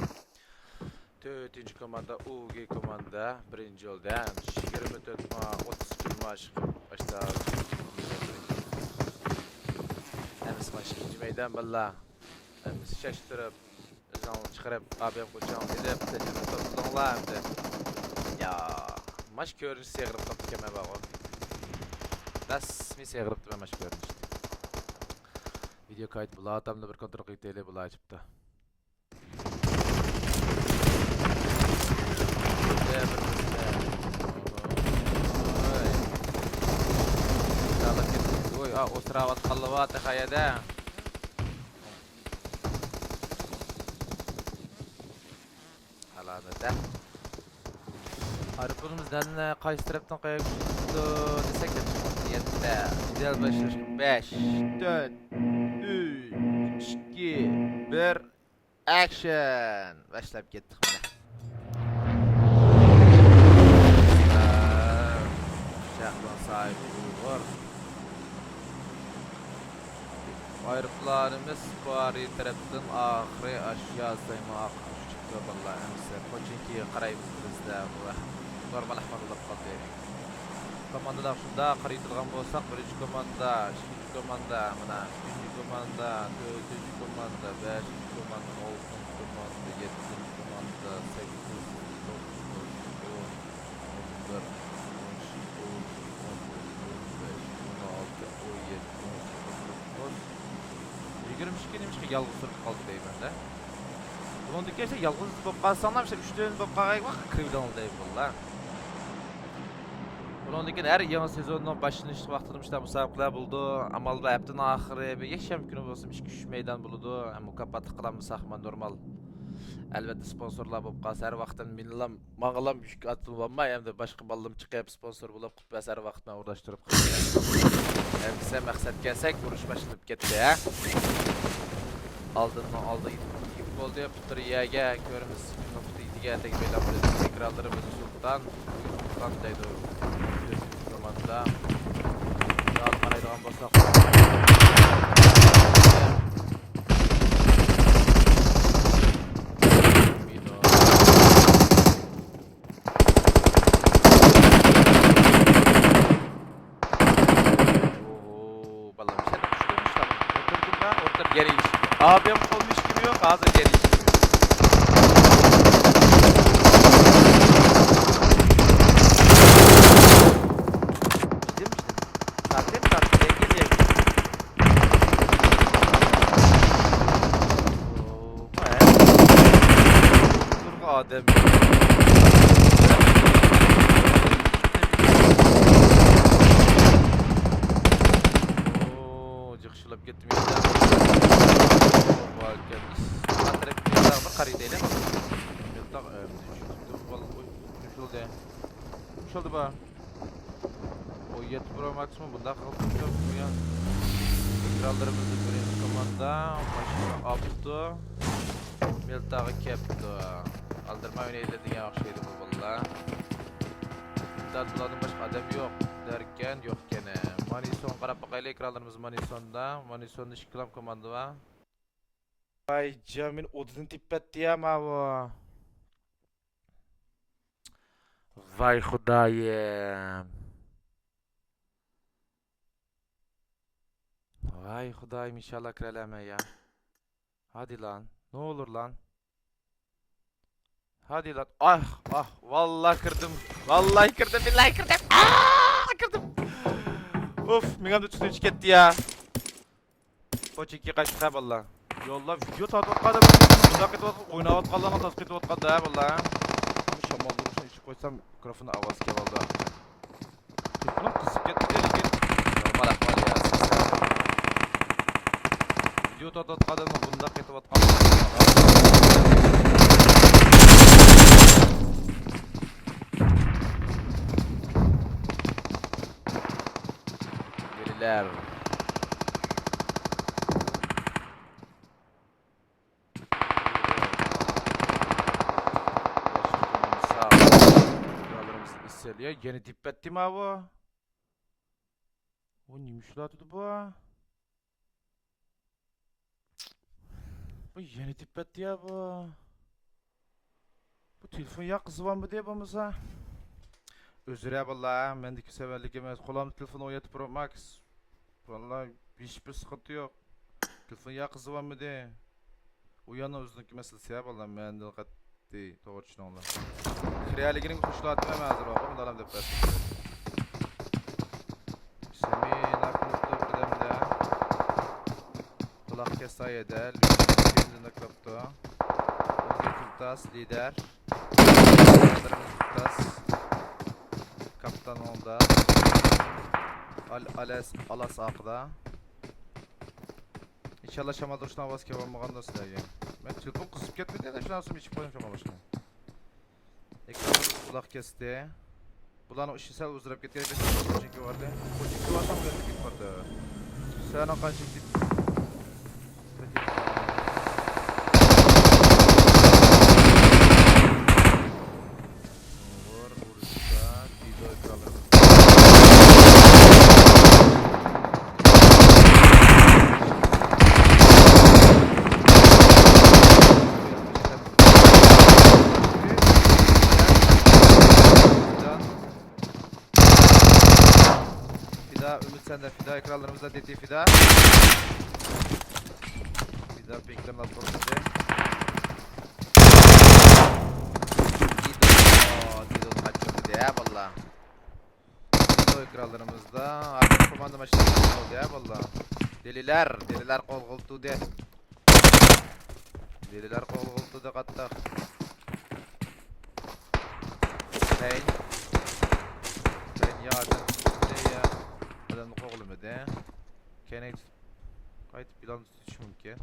4. komanda UG komanda 1. oldu yani 24 ma 30 maç başta Ems maç 2. meydan valla. Ems şaştırıp canlı çıkarıp abim koçan edip tecrübe tuttuğunlar hem de ya maç görünüş seyirip kapı keme bağı das mi seyirip de maç görünüş video kayıt bula adamla bir kontrol kayıtıyla bula açıptı oy o sıravat kallavat hayada da. Arıpımız daline kayısı taraftan kayıp desek de yetti. Güzel başlıyor. 5, 4, 3, 2, 1, action. Başlayıp gittik buna. Şahlan sahibi var. Ayrıplarımız bari taraftan ahire aşağı saymak. Vallahi emse koçinki qarayıp bizdə bu normal ahmadlar qaldı. Komandalar şunda qaraydigan bolsak, birinchi komanda, ikkinchi komanda, mana uchinchi komanda, to'rtinchi komanda, beshinchi komanda, oltinchi komanda, yettinchi komanda, sakkizinchi, to'qqizinchi, 11, 22 nimishki yalğız turib qoldi deymanda. Bundan kecha yalğız bo'lib qolsanglar, 3 bo'lib qolgan krivdan deydi bunlar. Bundan keyin her yangi sezonning boshlanish vaqtida musobaqalar bo'ldi. Amalda haftaning oxiri bir yasham kuni bo'lsa 2-3 maydon bo'ladi. Mukofot qilamiz normal. Albatta sponsorlar bo'lib qolsa har vaqtdan menlam mang'alam yuk atılmay hamda boshqa ballam chiqib sponsor bo'lib qutbas har vaqt men o'rnashtirib qo'ygan. Endi sen maqsad kelsak urush boshlanib ketdi ha. Aldindan oldi yetib bo'ldi. Putriyaga ko'ramiz. Putriyaga tegib ekranlarimiz sultan deydi. Komanda. Yol qaraydigan bo'lsak geri iş. Abim olmuş gibi yok, hazır geri iş. Sahte mi sahte? Gel. Dur Adem. Jıqşılab ketdim endi. Qaraydi ele. Yo'q, Şoldu ba. O 7 Pro Max mı bunda qilib qo'ygan. Ekranlarimizni birinchi komanda mashina olibdi. Meltag'i kepti. Aldirmay o'ynaydigan o'xshaydi bu bola. Bulardan boshqa odam yo'q derken yo'q ekan. Manison qarab boqaylik ekranlarimiz Manisonda. Manisonda 2 kilam komanda va. Vay Jamil odun tippetdi ya bu. Vay Xudoyim. Vay Xudoyim inşallah kireleme ya. Hadi lan. Ne olur lan. Hadi lan. Ah vallahi kırdım. Vallahi kırdım. Billahi kırdım. Kırdım. Of, mingam da tutucu gitti ya. O çeki kaçtı vallahi. Yolla video tatlıklarda oynayıp atkallarına tasdik edip atkaldı ha vallahi. Şamal duruşuna içip koysam mikrofonu avaz kevaldı. Telefonum kısıp gitti lekin. Normal ahval ya. Video tatlıklarına bunda ketip atkaldı. Geriler. Ya yeni dippetti mi abi? O neymiş la dedi bu? Bu yeni dippetti ya bu. Bu telefon ya kızı var mı diye babamıza? Özür ya vallahi bendeki severlik emez. Kulağımda telefon 17 Pro Max. Vallahi hiçbir sıkıntı yok. Telefon ya kızı var mı diye. Uyanı özündeki meselesi ya vallahi ben de değil. Doğru için onlar. Krealiginin kuşlu atmaya hazır bakalım dalam depresi. Semih naklıkta birdemde. Kulak kesay eder. Lütfen naklıkta. Özgür Kurtas lider. Kurtas. Kaptan onda. Alas akda. İnşallah şamal duruşuna avaz kevalmağan da silahı. Ben telefon kısıp ketmedi ya da şuna asım içip koyayım şamal başına. Ekranımız kulak kesti. Bulanı işitsel uzdurap ketken bir çünkü vardı. O çünkü varsam bir vardı. Sen akan çünkü. Vuruşta video ekranları. Fida, Ümit sende. Fida ekranlarımızda dediği Fida. Fida pinklerin alt bize. Dido kaçırdı ya valla. Dido ekranlarımızda. Arka komanda maçları oldu ya valla. Deliler kol koltuğu de. Deliler kol koltuğu da kattak. Ben yardım ne ya? Adamın oğlumu de. Kenek kayıt plan tutuş mümkün.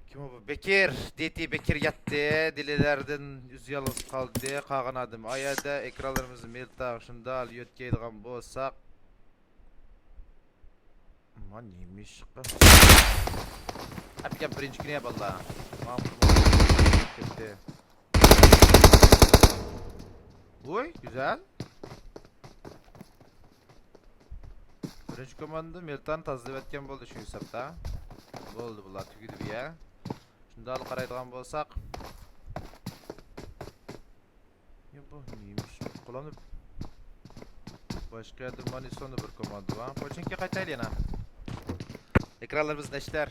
Kim o bu? Bekir. DT Bekir yattı. Dililerden yüz yalnız kaldı. Kağın adım ayada. Ekranlarımızı mail tağışında al yötkeydiğen bolsak. Aman neymiş? Abi gel birinci güneye valla. Gitti. Uy güzel. Birinci komanda Miltan tazlip etken boldu şu hesapta. Boldu bular tügüdü bir ya. Şunda al qaraydigan bolsak. Ya bu neymiş? Kullanıp başka yerden Manison'da bir komanda var. Poçinki qaytaylı yana. Ekranlarımız neşter.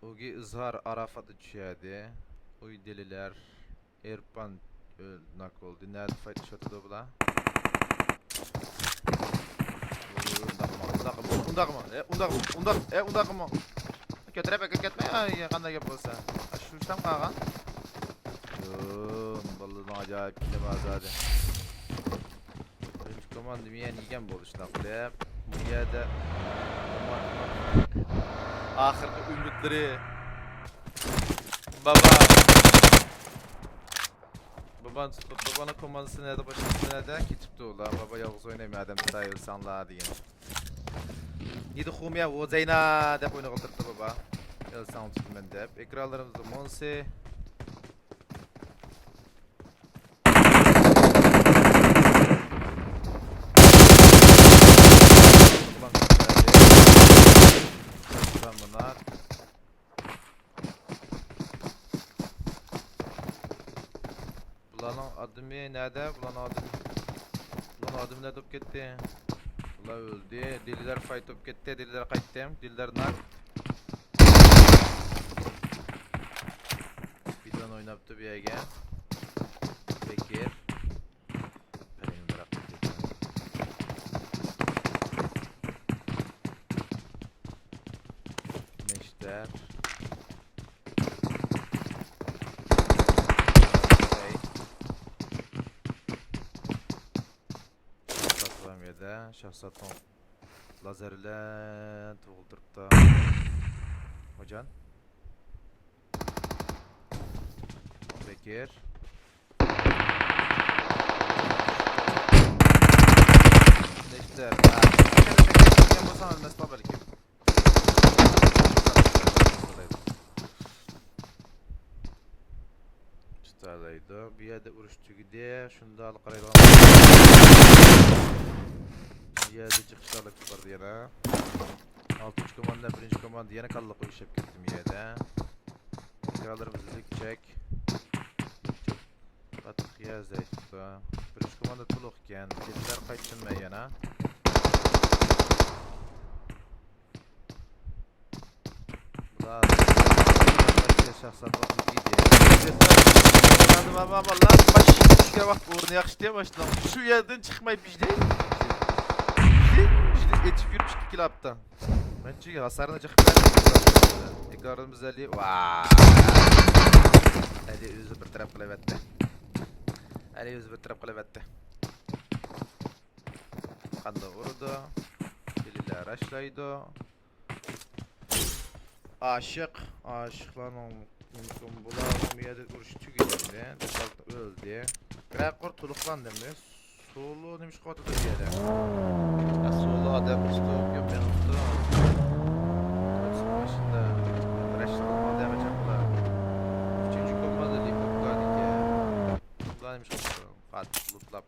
Ogi ızhar Arafat'ı düşüyordu. Oy deliler. Erpan nak oldu. Nerede fight shot'u da bula? Undak mı? Kötüre ya qanday gap bolsa. Shu tam qag'an. Vallahi acayip kine bazade. Birinchi komanda men yegan bo'lishni qilib, bu yerda oxirgi umidlari Babana komandası nerede başlasın nerede ketipti ola. Baba yalnız oynayamıyor adam sayı insanlar diyen. Yedi Humiya o Zeyna dep oyunu kaldırdı baba. Elsan tuttum ben dep. Ekranlarımızda Monse. Bunlar. Bulanın adımı nerede? Bulanın adımı nerede top gitti? Bulan öldü. Deliler fight top gitti. Deliler kayıttım. Deliler nak. Bidon oynaptı bir ege. Bekir. Benim bıraktı. Meşter. Şahsatın lazerle tuğuldurup da Hocan Bekir Neşter Bekir olsam ölmez la belki Çıtardaydı bir yerde uğraştı gidiyor şunu da al karayla bir yerde çıkışlarla çıkardı yana 6. komanda 1. komanda yana kalla koyuşup gittim yerde Kralarımızı çek Atık yazdı işte 1. komanda tuluk iken Dediler kaçınma yana Bular şahsat vakit gidiyor Baba valla baş işe bak uğruna yakış diye başladım şu yerden çıkmayı bizde Eti yürümüş 2 kilapta. Ben çünkü hasarına çıkıp verdim. Ekranımız Ali. Vaaay. Ali yüzü bir taraf kılavetti. Ali yüzü bir taraf kılavetti. Kanda vurdu. Deliler araçlaydı. Aşıkların mümkün bulanın bir yerde görüştü gidelim. Desaltı öldü. Kırak kurtuluklan demiş. Solu demiş kodu da bir yere. Solu adam üstü yapıyordu. Başında tıraşlanma devam edecekler. 3. komanda Liverpool'da ki. Kullanmış oldu. Kat lootlap.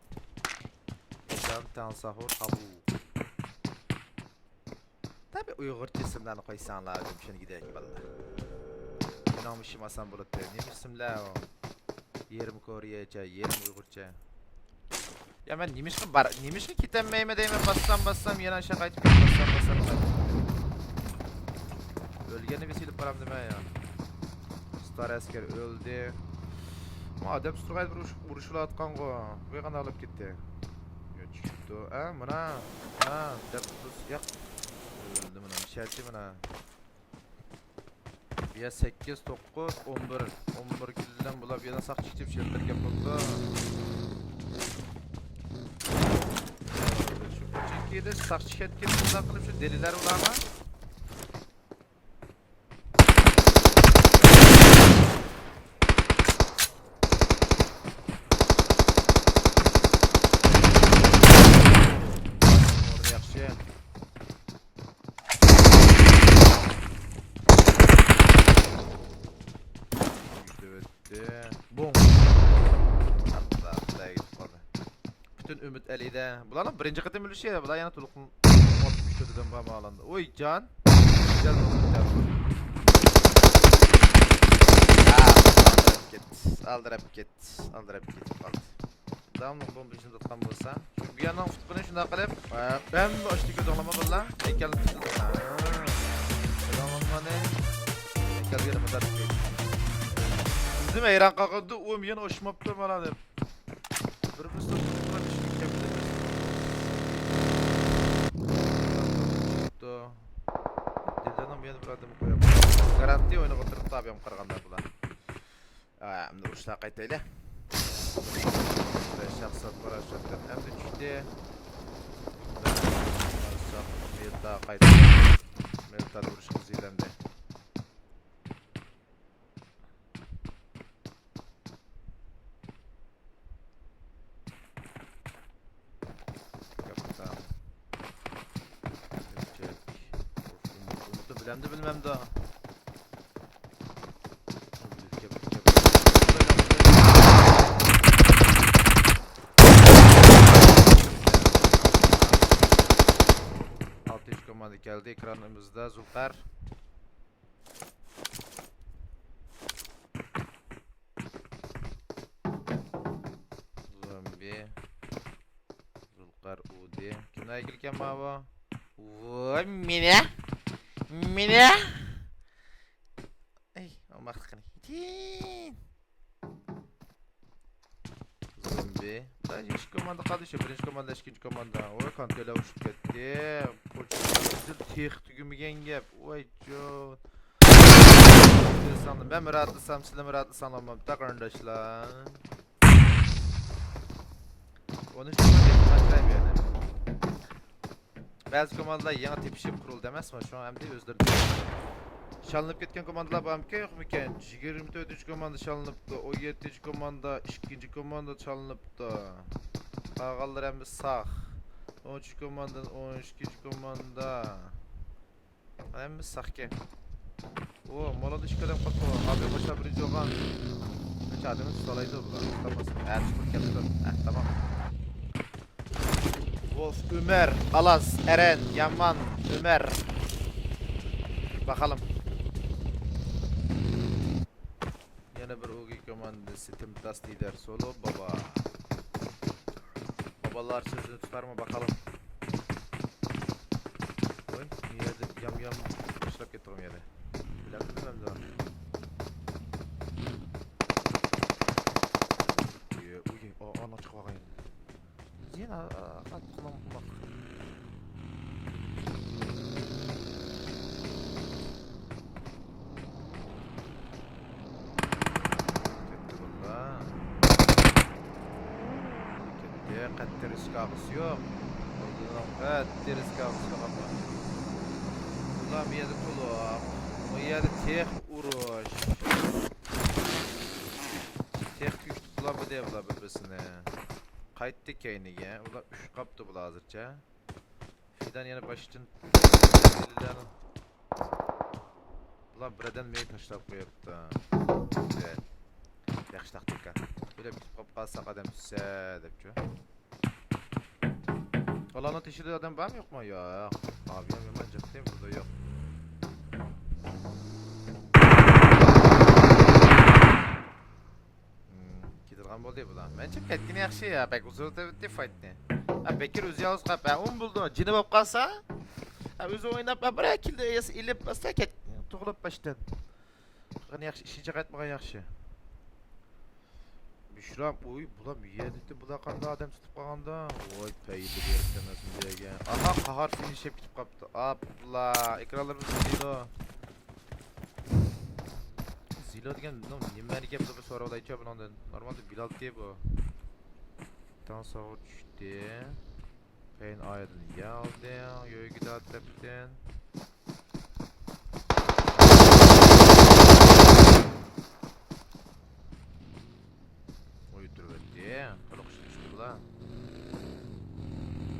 Tan sahur tabu. Tabi Uygurca isimlerini koysanlar dedim şimdi gidelim vallahi. İnamışım Hasan Bulut der. Ne isimler o? Yerim Koreyece, yerim Uygurca. Ya ben nimişki kitenmeyime değme bassam yana aşağı kayıtıp bassam. Ölgeni bir silip param deme ya. Star asker öldü. Madem Sturgay vuruşula atkan go. Bu yana alıp gitti. Ya çıktı. Mına. Dep yak. Öldü mına. Bir şey açı mına. Ya 8, 9, 11. 11 kilden bula bir yana sak çıkıp şeyler yapıldı. Çünkü de sak çıkıp bundan kılıp şu deliler ulama. Orada yakşı. Bum. Hatta gidip kaldı. Bütün ümit elinde. Bulanın birinci kıtım ölüşü ya. Bulan yana tulukun. Kötüden bağlandı. Oy can. Can olsun can. Aldırıp git. Kaldı. Damla bombasını tutkan bulsa. Şu bir yandan futbolu şunda kalıp. Ben de açtı gözleme bulan. Heykel tutuldu. Gözleme ne? Heykel yerime de tutuldu. Bizim Eyran kakıldı, o yana hoşmaptı bana dem. Bir fırsat tuttular, işini kemdemiz. Dildanım yana bir adımı koyam. Garanti oyunu oturup tabiyam karganlar bulan. Şimdi uçta kaytayla. Şahsat var aşağıdan. Hem de çıktı. Melta kaytayla. Melta vuruş kızıyla hem de. Bilmem daha. Altı komanda geldi ekranımızda Zulkar. Zombi. Zulkar Udi. Kimler ilgilken baba? Vay mine. Ey, olmak sıkıntı. Zombi. Birinci komanda kaldı işte. Birinci komanda, ikinci komanda. Oy kantele uçup gitti. Poçuk tek tügümügen gep. Oy John. Ben mi rahatlısam, size mi rahatlısam olmam. Tak arkadaşlar. Onu şu an yapmayayım yani. Bazı komandalar yana tepişip kuruldu demez mi? Şu an hem de özür dilerim. Çalınıp ketken komandalar bağımken yok mu iken? 24. komanda çalınıptı, 17. komanda, 2. komanda çalınıptı. Ağallar hem de sağ. 13. komandan 12. komanda. Hem de sağ ki. Oo, mola dış kadem kapı var. Abi başa birinci olan. Kaç adamın salaydı bu lan. Tutamasın. Çıkıp yaptım. Tamam. Wolf, Ömer, Alas, Eren, Yaman, Ömer. Bakalım. Yine bir OG komandası Timtas lider solo baba. Babalar sözünü tutar mı bakalım. Oy, niye yam işlap getirdim yere. Bilak bilmem de var. Uy, ana çık bakayım. Yine atlıklam bak. Kattır iskabısı yok. Kattır iskabısı yok ama. Ulan bir yerde tuluk. O yerde tek uğraş. Tek güç tutulan bu diye bula birbirine. Kayıttı keyniye. Ulan 3 kaptı bula hazırca. Fidan yana başın. Ulan buradan meyi taşlap koyup da. Güzel. Yaxşı taktika. Böyle bir kop kalsak adam süse depço. Alan ateşi adam var mı yok mu ya? Abi yaman değil mi? Burada yok. Gider Lan boldy bulan. Mence ketgini yaxshi ya. Bek uzurda bitdi fightni. Ha Bekir o'zi yolg'iz qolib, ha 10 buldi. Jini bo'lib qolsa, ha o'zi o'ynab, bir kilda ilib basta ket. Tug'ilib başdan. Qani yaxshi, ishincha qaytmagan yaxshi. Büşram, oy bular miyadikti, bular qanday adam tutib qolganda. Voy paydi beribdanasin degan. Aha, qahar finish etib qopti. Abla, ekranlarimiz zilo. Zilo degan nimaga bu so'rovlaycha bundan. Normalde Bilal diye bu. Tan sağa düştü. Pain aydın geldi. Yoy gider tepten. Lan.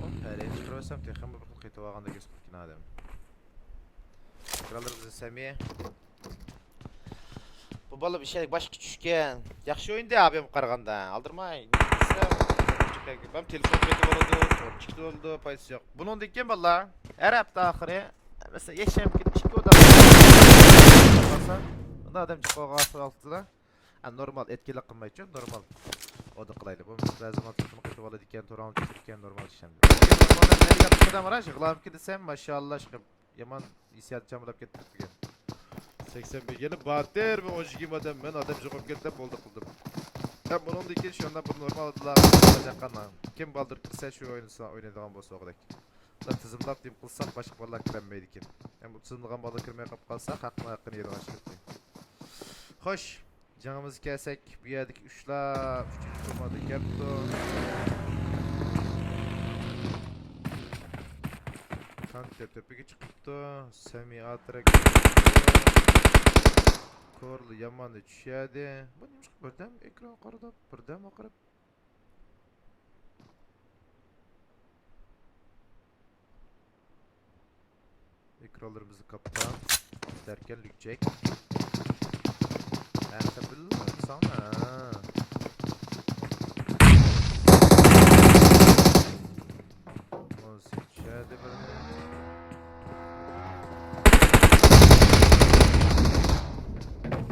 O pəriyə çıxırırsam, texəm bir xeytə vağanda geçib ki adam. Krallar bizi Samiye. Bu bala bir şeylik baş küçükən. Yaxşı oyundu abim qarğanda. Aldırmayın. Ben telefon kötü oldu, çıktı oldu, payısı yok. Bunun dikken valla. Her hafta ahırı. Mesela yaşam ki çıktı o da. Bunda adam çıkıyor qafı altıda. Normal etkili qılmayıcı, normal. O da qilayli. Bu ba'zi matematik qilib oladi ekan, to'g'ri chekkan normal isham. Normalda nega qildim mana shu qilamki desam, mashallah chiqib. Yomon hissiyat jamlab ketdi degan. 81 gelib bater ve 12 adam men adam jo'qib ketdi bo'ldi qildim. Ha bunun dikin şu anda bu normal adlar olacaqana. Kim baldır qilsa shu o'ynaydigan bo'lsa o'qdak. Da tizimlab deb qilsam boshqa bolalar kirmaydi ekan. Ham bu tizimlagan bola kirmay qolib qolsa haqqini yeriga chiqdi. Xo'sh. Canımız kelsek bir yerdeki üçler, üçüncü turmada Gepto. Kante tepeki çıktı, Semi Atrak Korlu Yaman'ı düşüyordu. Bu neymiş ki birden ekran qarada, birden akarıp. Ekranlarımızı kaptan, derken lükecek. Antabul sana. O seçerde böyle.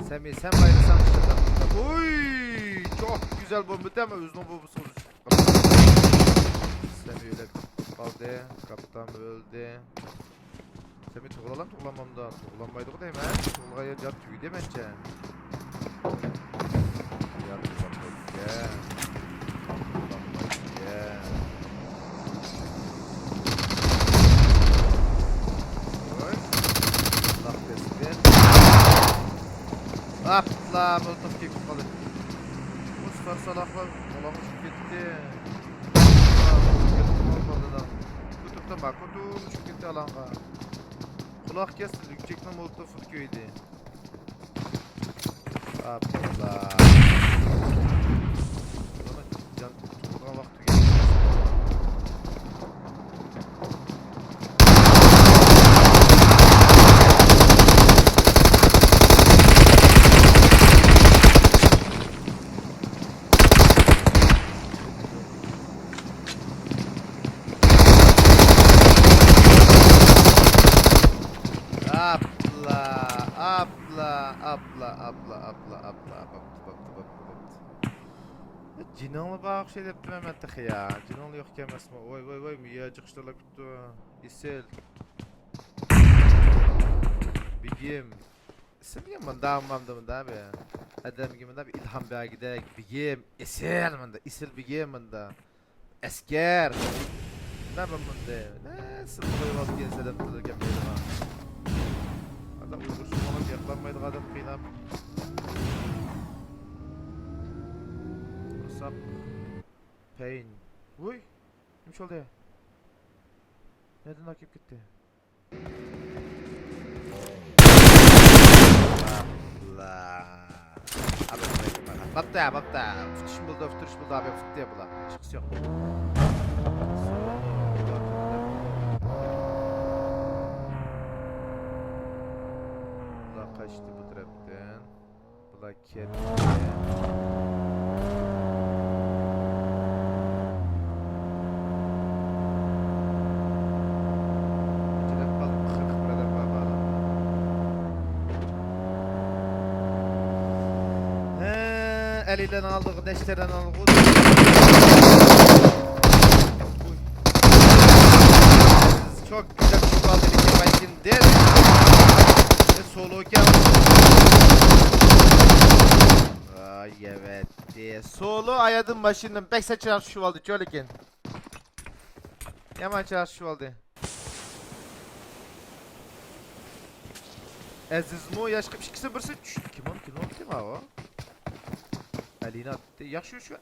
Semi sen bayılsan şuradan. Oy! Çok güzel bomba değil mi? Uzun bombası olmuş. Semi öyle kaldı. Kaptan öldü. Semi tuğlamam da. Tuğlanmaydı o değil mi? Tuğlaya can tüydü bence. Ah la molotof kekip kaldı. Mustafa Salah'la olamış gitti. Kutuptan bak kutup gitti alanga. Kulak kesti yüksekten molotof köydü. Abla. Can tutma vakti geldi. Abla. Cinonlu bak şey deptim hemen tıkı ya. Cinonlu yok ki emasma. Oy miyacık işlerle kuttu. İsel. Bigim. İsel bigim ben dağımamdım da abi. Adam gibi da bir ilham bir gidek. Bigim. İsel ben de. İsel bigim ben de. Esker. Ne ben de. Ne sırf koyup gelse de tutulurken benim ha. Adam uygursuz ona yaklanmaydı adam kıynap. Sap. Pain. Uy. Kimmiş oldu ya? Nereden akip gitti? Allah. Abi Baktı. Fıtış buldu abi. Fıttı ya bula. Çıkısı yok. Bula kaçtı bu trapten. Bula ketti. eliyle aldık, neşteren aldık. Çok güzel bir çuval dedik ki ben de. Ve solo gel. Ay evet. Solo ayadım başından. Bekse çarşı çuvaldı. Çölekin. Yaman çarşı çuvaldı. Aziz mu yaşlı bir kişi birisi. Kim o? O? Elini attı. Yaxşı şu.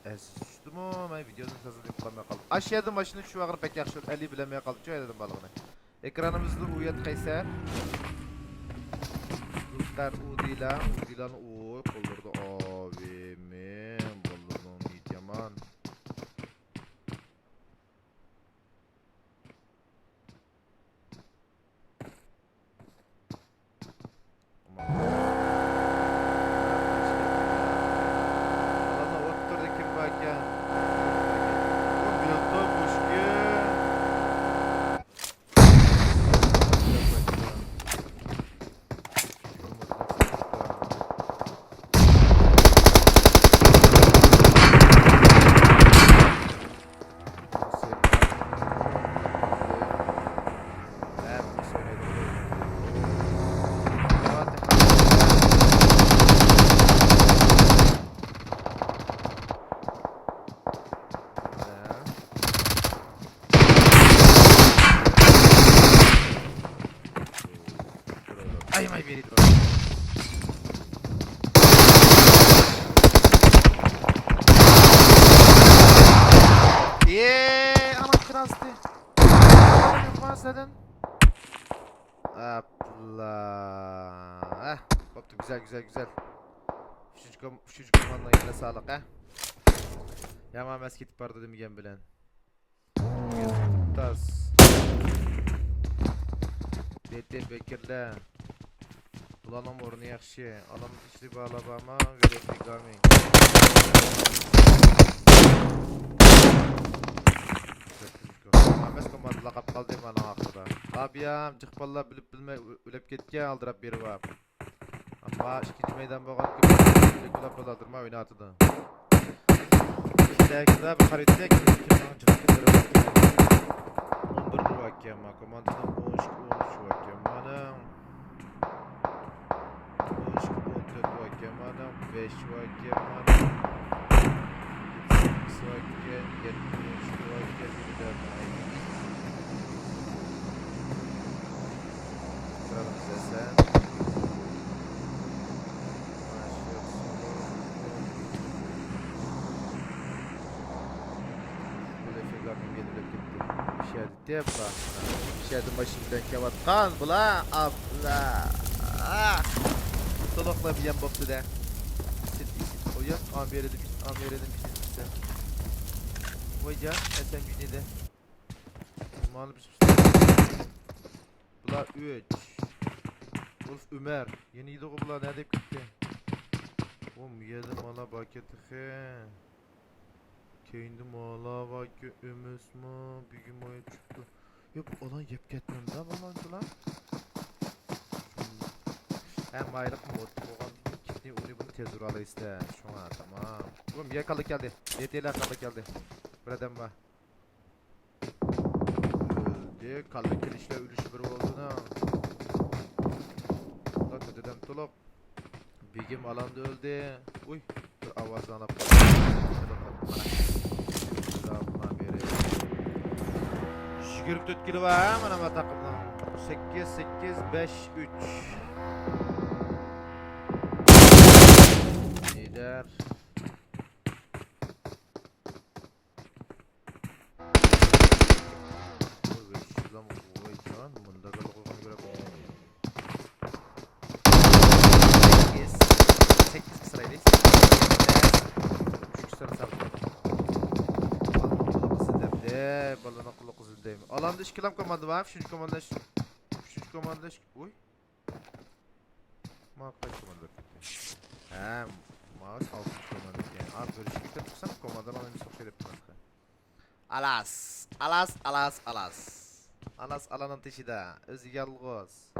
Aziz düştü mu? Ben videonun sazını yapmaya kaldım. Aşağıdan başını şu ağır pek yaxşı. Eli bilemeye kaldım. Çok edelim balığını. Ekranımızda uyat Kayser. Ruslar Udila. Udila'nın uğur. Kolurdu abimin. Bolluğunun yiğit yaman. Ay may biri dur. Ana krastı. Yapmaz dedim. Abla. Koptu güzel. Üçüncü komandan yine sağlık ha. Yaman mesket var dedim gen bilen. Tars. Dede bekirle. Bulanam orunu yaxşı. Alam içli bağlabama verekli gaming. Ames komand laqab qaldı mana axırda. Abiyam çıqpalla bilip bilmey ölüp ketken aldırap beri var. Ama ikinci meydan boğan gibi kulap doldurma oynatıdı. İşte bir xaritlik kimden çıkıp ketleri 11 vakya ma komandadan 13 vakya mana 13 vakya mana 5 vakya mana 8 vakya 73 vakya bir de sen Tepra. Şerdim başımdan kevatkan bula abla. Solokla bir yan boktu da. Sit. Oya amberedim bitirmişsin. Oya sen güne de. Mal bir bula 3. Wolf Ömer. Yeni yedi o bula nerede gitti? Oğlum yedim ala baketi he. Kendim ala bak ömüsmü bir gün boya çıktı. Ya bu olan yep ketmem da balancı lan. Hem ayrık mı oldu? Oğlan kitni bunu tez uralı iste. Şuna tamam. Oğlum yakalık geldi. DT'ler kalık geldi. Buradan var. Öldü. Kalık gelişle ölüşü bir olduğuna. Lan dedem tolop. Bigim alanda öldü. Uy. Dur avazdan alıp. Şükürüp 4 kilo var ama takımdan 8-5-3 lider şuradan koyacağım bunda da koyduğuna göre 8 sırayla 3 sıra sardı balona kulak uzundayım. Alanda işkilam komandı var. Üçüncü komanda Uy. Kaç komanda he mouse 6. komanda yani. Abi böyle şekilde tutsam komandan alayım çok şey yaptım. Alas alanın teşi de. Özü yalğız.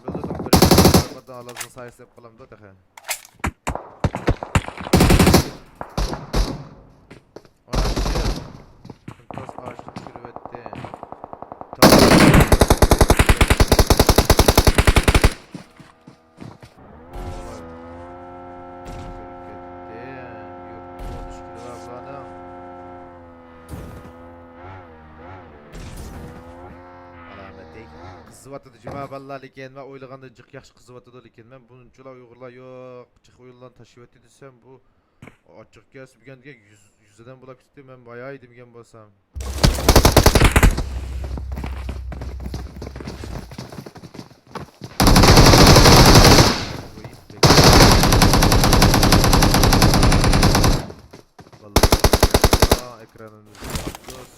Böyle de böyle komandan alasın sayısı yapalım da daha. Aşık şirvette. Kızıvatıdı cuma vallahi leken ve oylaganda cık yaxşı kızıvatıdı leken ben bununçula uygurla yok cık uyullan taşıvatı desem bu açık gelsin bir gen yüzden bulak tuttum ben bayağı idim gen bolsam. Vallahi ekranınızı yapıyoruz.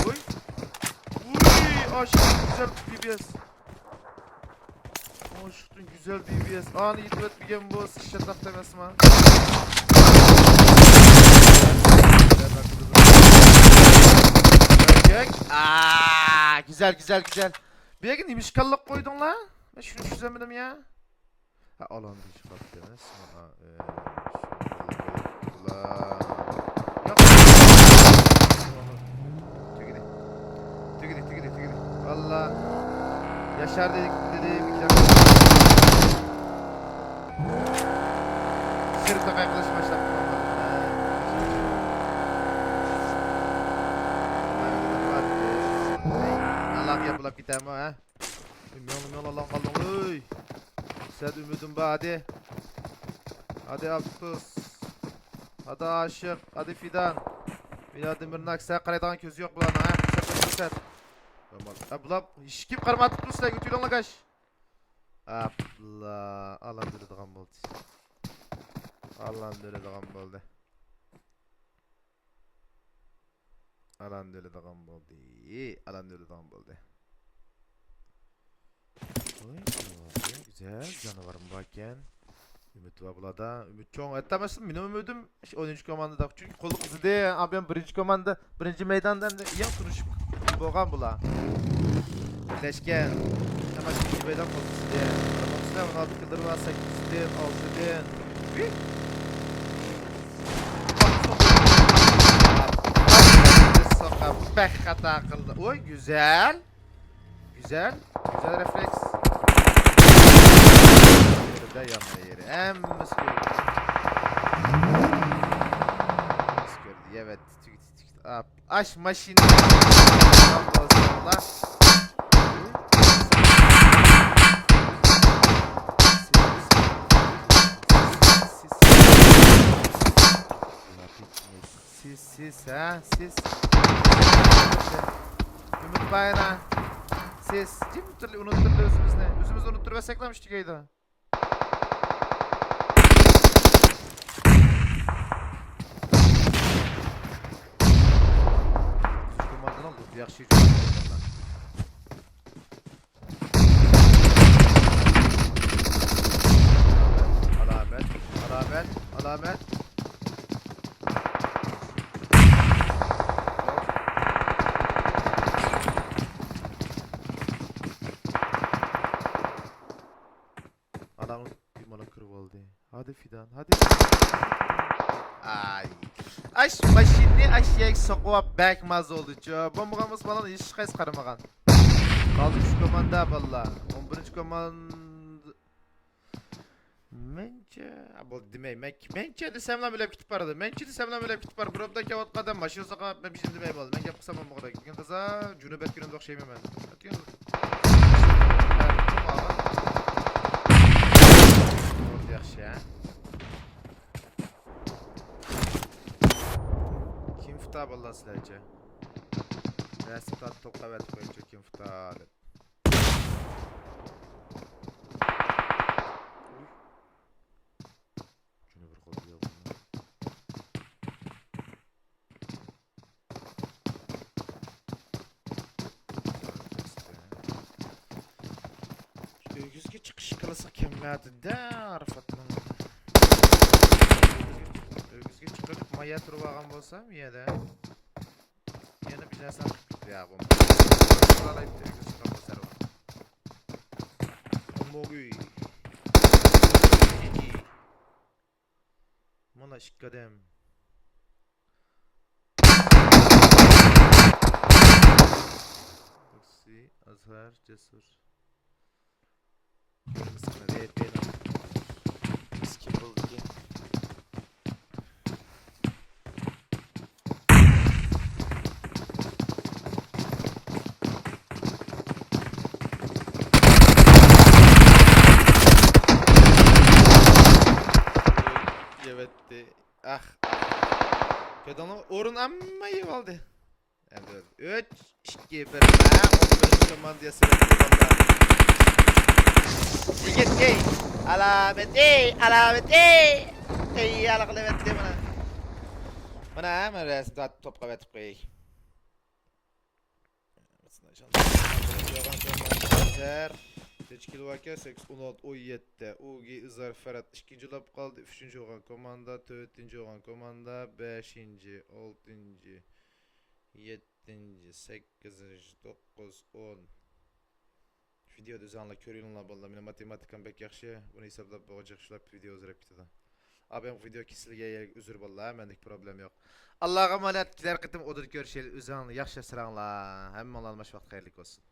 Oy. Uy, aşkım güzel BBS. Aşkım güzel BBS. Anı yitvet bir gen bu sıçratak demesem ha. Aaa güzel güzel güzel. Bir yakın imişkallık koydun la. Ben şunu çözemedim ya. Ha alan bir çıkart demez. Ha şunu la. Yok. Tügüdü. Valla. Yaşar dedim 2 dakika. Sırf da kaykılış başlattım ama. Allah yapılak bir tane ha. Ümyon Allah'ın kalın oy. Sen ümidin be hadi. Hadi Abdus. Hadi Aşık. Hadi Fidan. Miladın Mırnak sen karaydan közü yok bulan ha. Sen. Ha bulan hiç kim karma atıp dursa götüyle onunla kaç. Abla. Allah'ın dörü dağım oldu. Allah'ın dörü dağım oldu. Alan dörü dağım oldu. Alan dörü dağım oldu. Oy, güzel canavarım bakken. Ümit var burada. Ümit çok etmesin. Benim ümidim 13 komandada. Çünkü kolu kızı de abi ben birinci komanda, birinci meydandan da iyi konuşup boğan bula. Birleşken. Ama ikinci meydan kolu de. Ama 16 yıldır var 8 de 6 de. Sokak pek hata kıldı. Oy güzel. Güzel refleks. Yeri de yanma yeri. Emmis gördü. Emmis gördü. Evet. Aş maşini. Allah. Siz ha siz. Ümit bayana. Siz cim unutturdu özümüzde. Özümüzü unutturmasaklamıştık ayda. Komandan oldu. Yaxşı alamet. Adamın bir kırıp oldu. Hadi Fidan, hadi. Ay. Aş maşinni aşağı sokup bakmaz oldu. Bombagamız falan hiç kays karamagan. Kaldı şu komanda valla. 11. komanda. Mence. Bu demey. Mence desem lan böyle kitap aradı. Mence desem lan böyle kitap var. Burada kavat kadam maşın sokup ben bir şey demey oldu. Ben yapsam bu kadar. Gün kaza cünubet günümde okşayayım hemen. Atıyor musun? Yaxşı ha. Kim futa vallahi sizlerce. Resim tat topla ve koyunca kim futa. Şunu bir koyuyor bunu. Ögüzge çıkış kılasa kemledi de Arafat'ın. Ögüzge çıkılıp maya turu bağım bolsam ya da. Yana bir dersen ya bu. Alayıp da ögüz çıkan bolsar var. Moguy. Mona şıkkadem. Lütfi, Azhar, Cesur. Mısır'ına değil değil lan. Biz kim buldu ki? Yevetti. Ah. Pedonu orun amma iyi oldu. Evet. 3 2 1 15 komandiyası valla. Yigit gey. Alameti. Ey alaqlı vetti bana. Bana hemen resim dat top kavetip koy. Teşkil vaka 8 16 17 Ugi Izar Ferhat 2. lap kaldı 3. olan komanda 4. olan komanda 5. 6. 7. 8. 9 10 Video düzenle körüyünlə balla mine matematikan bek yaxşı bunu hesablap bakacaq şulap video uzarap bitadi. Abi ben video kesilge üzür balla mendik problem yok. Allah'a emanet kiler kıtım odur görüşelim üzanlı yaxşı sıranla hem almaş vaxt xeyirlik olsun.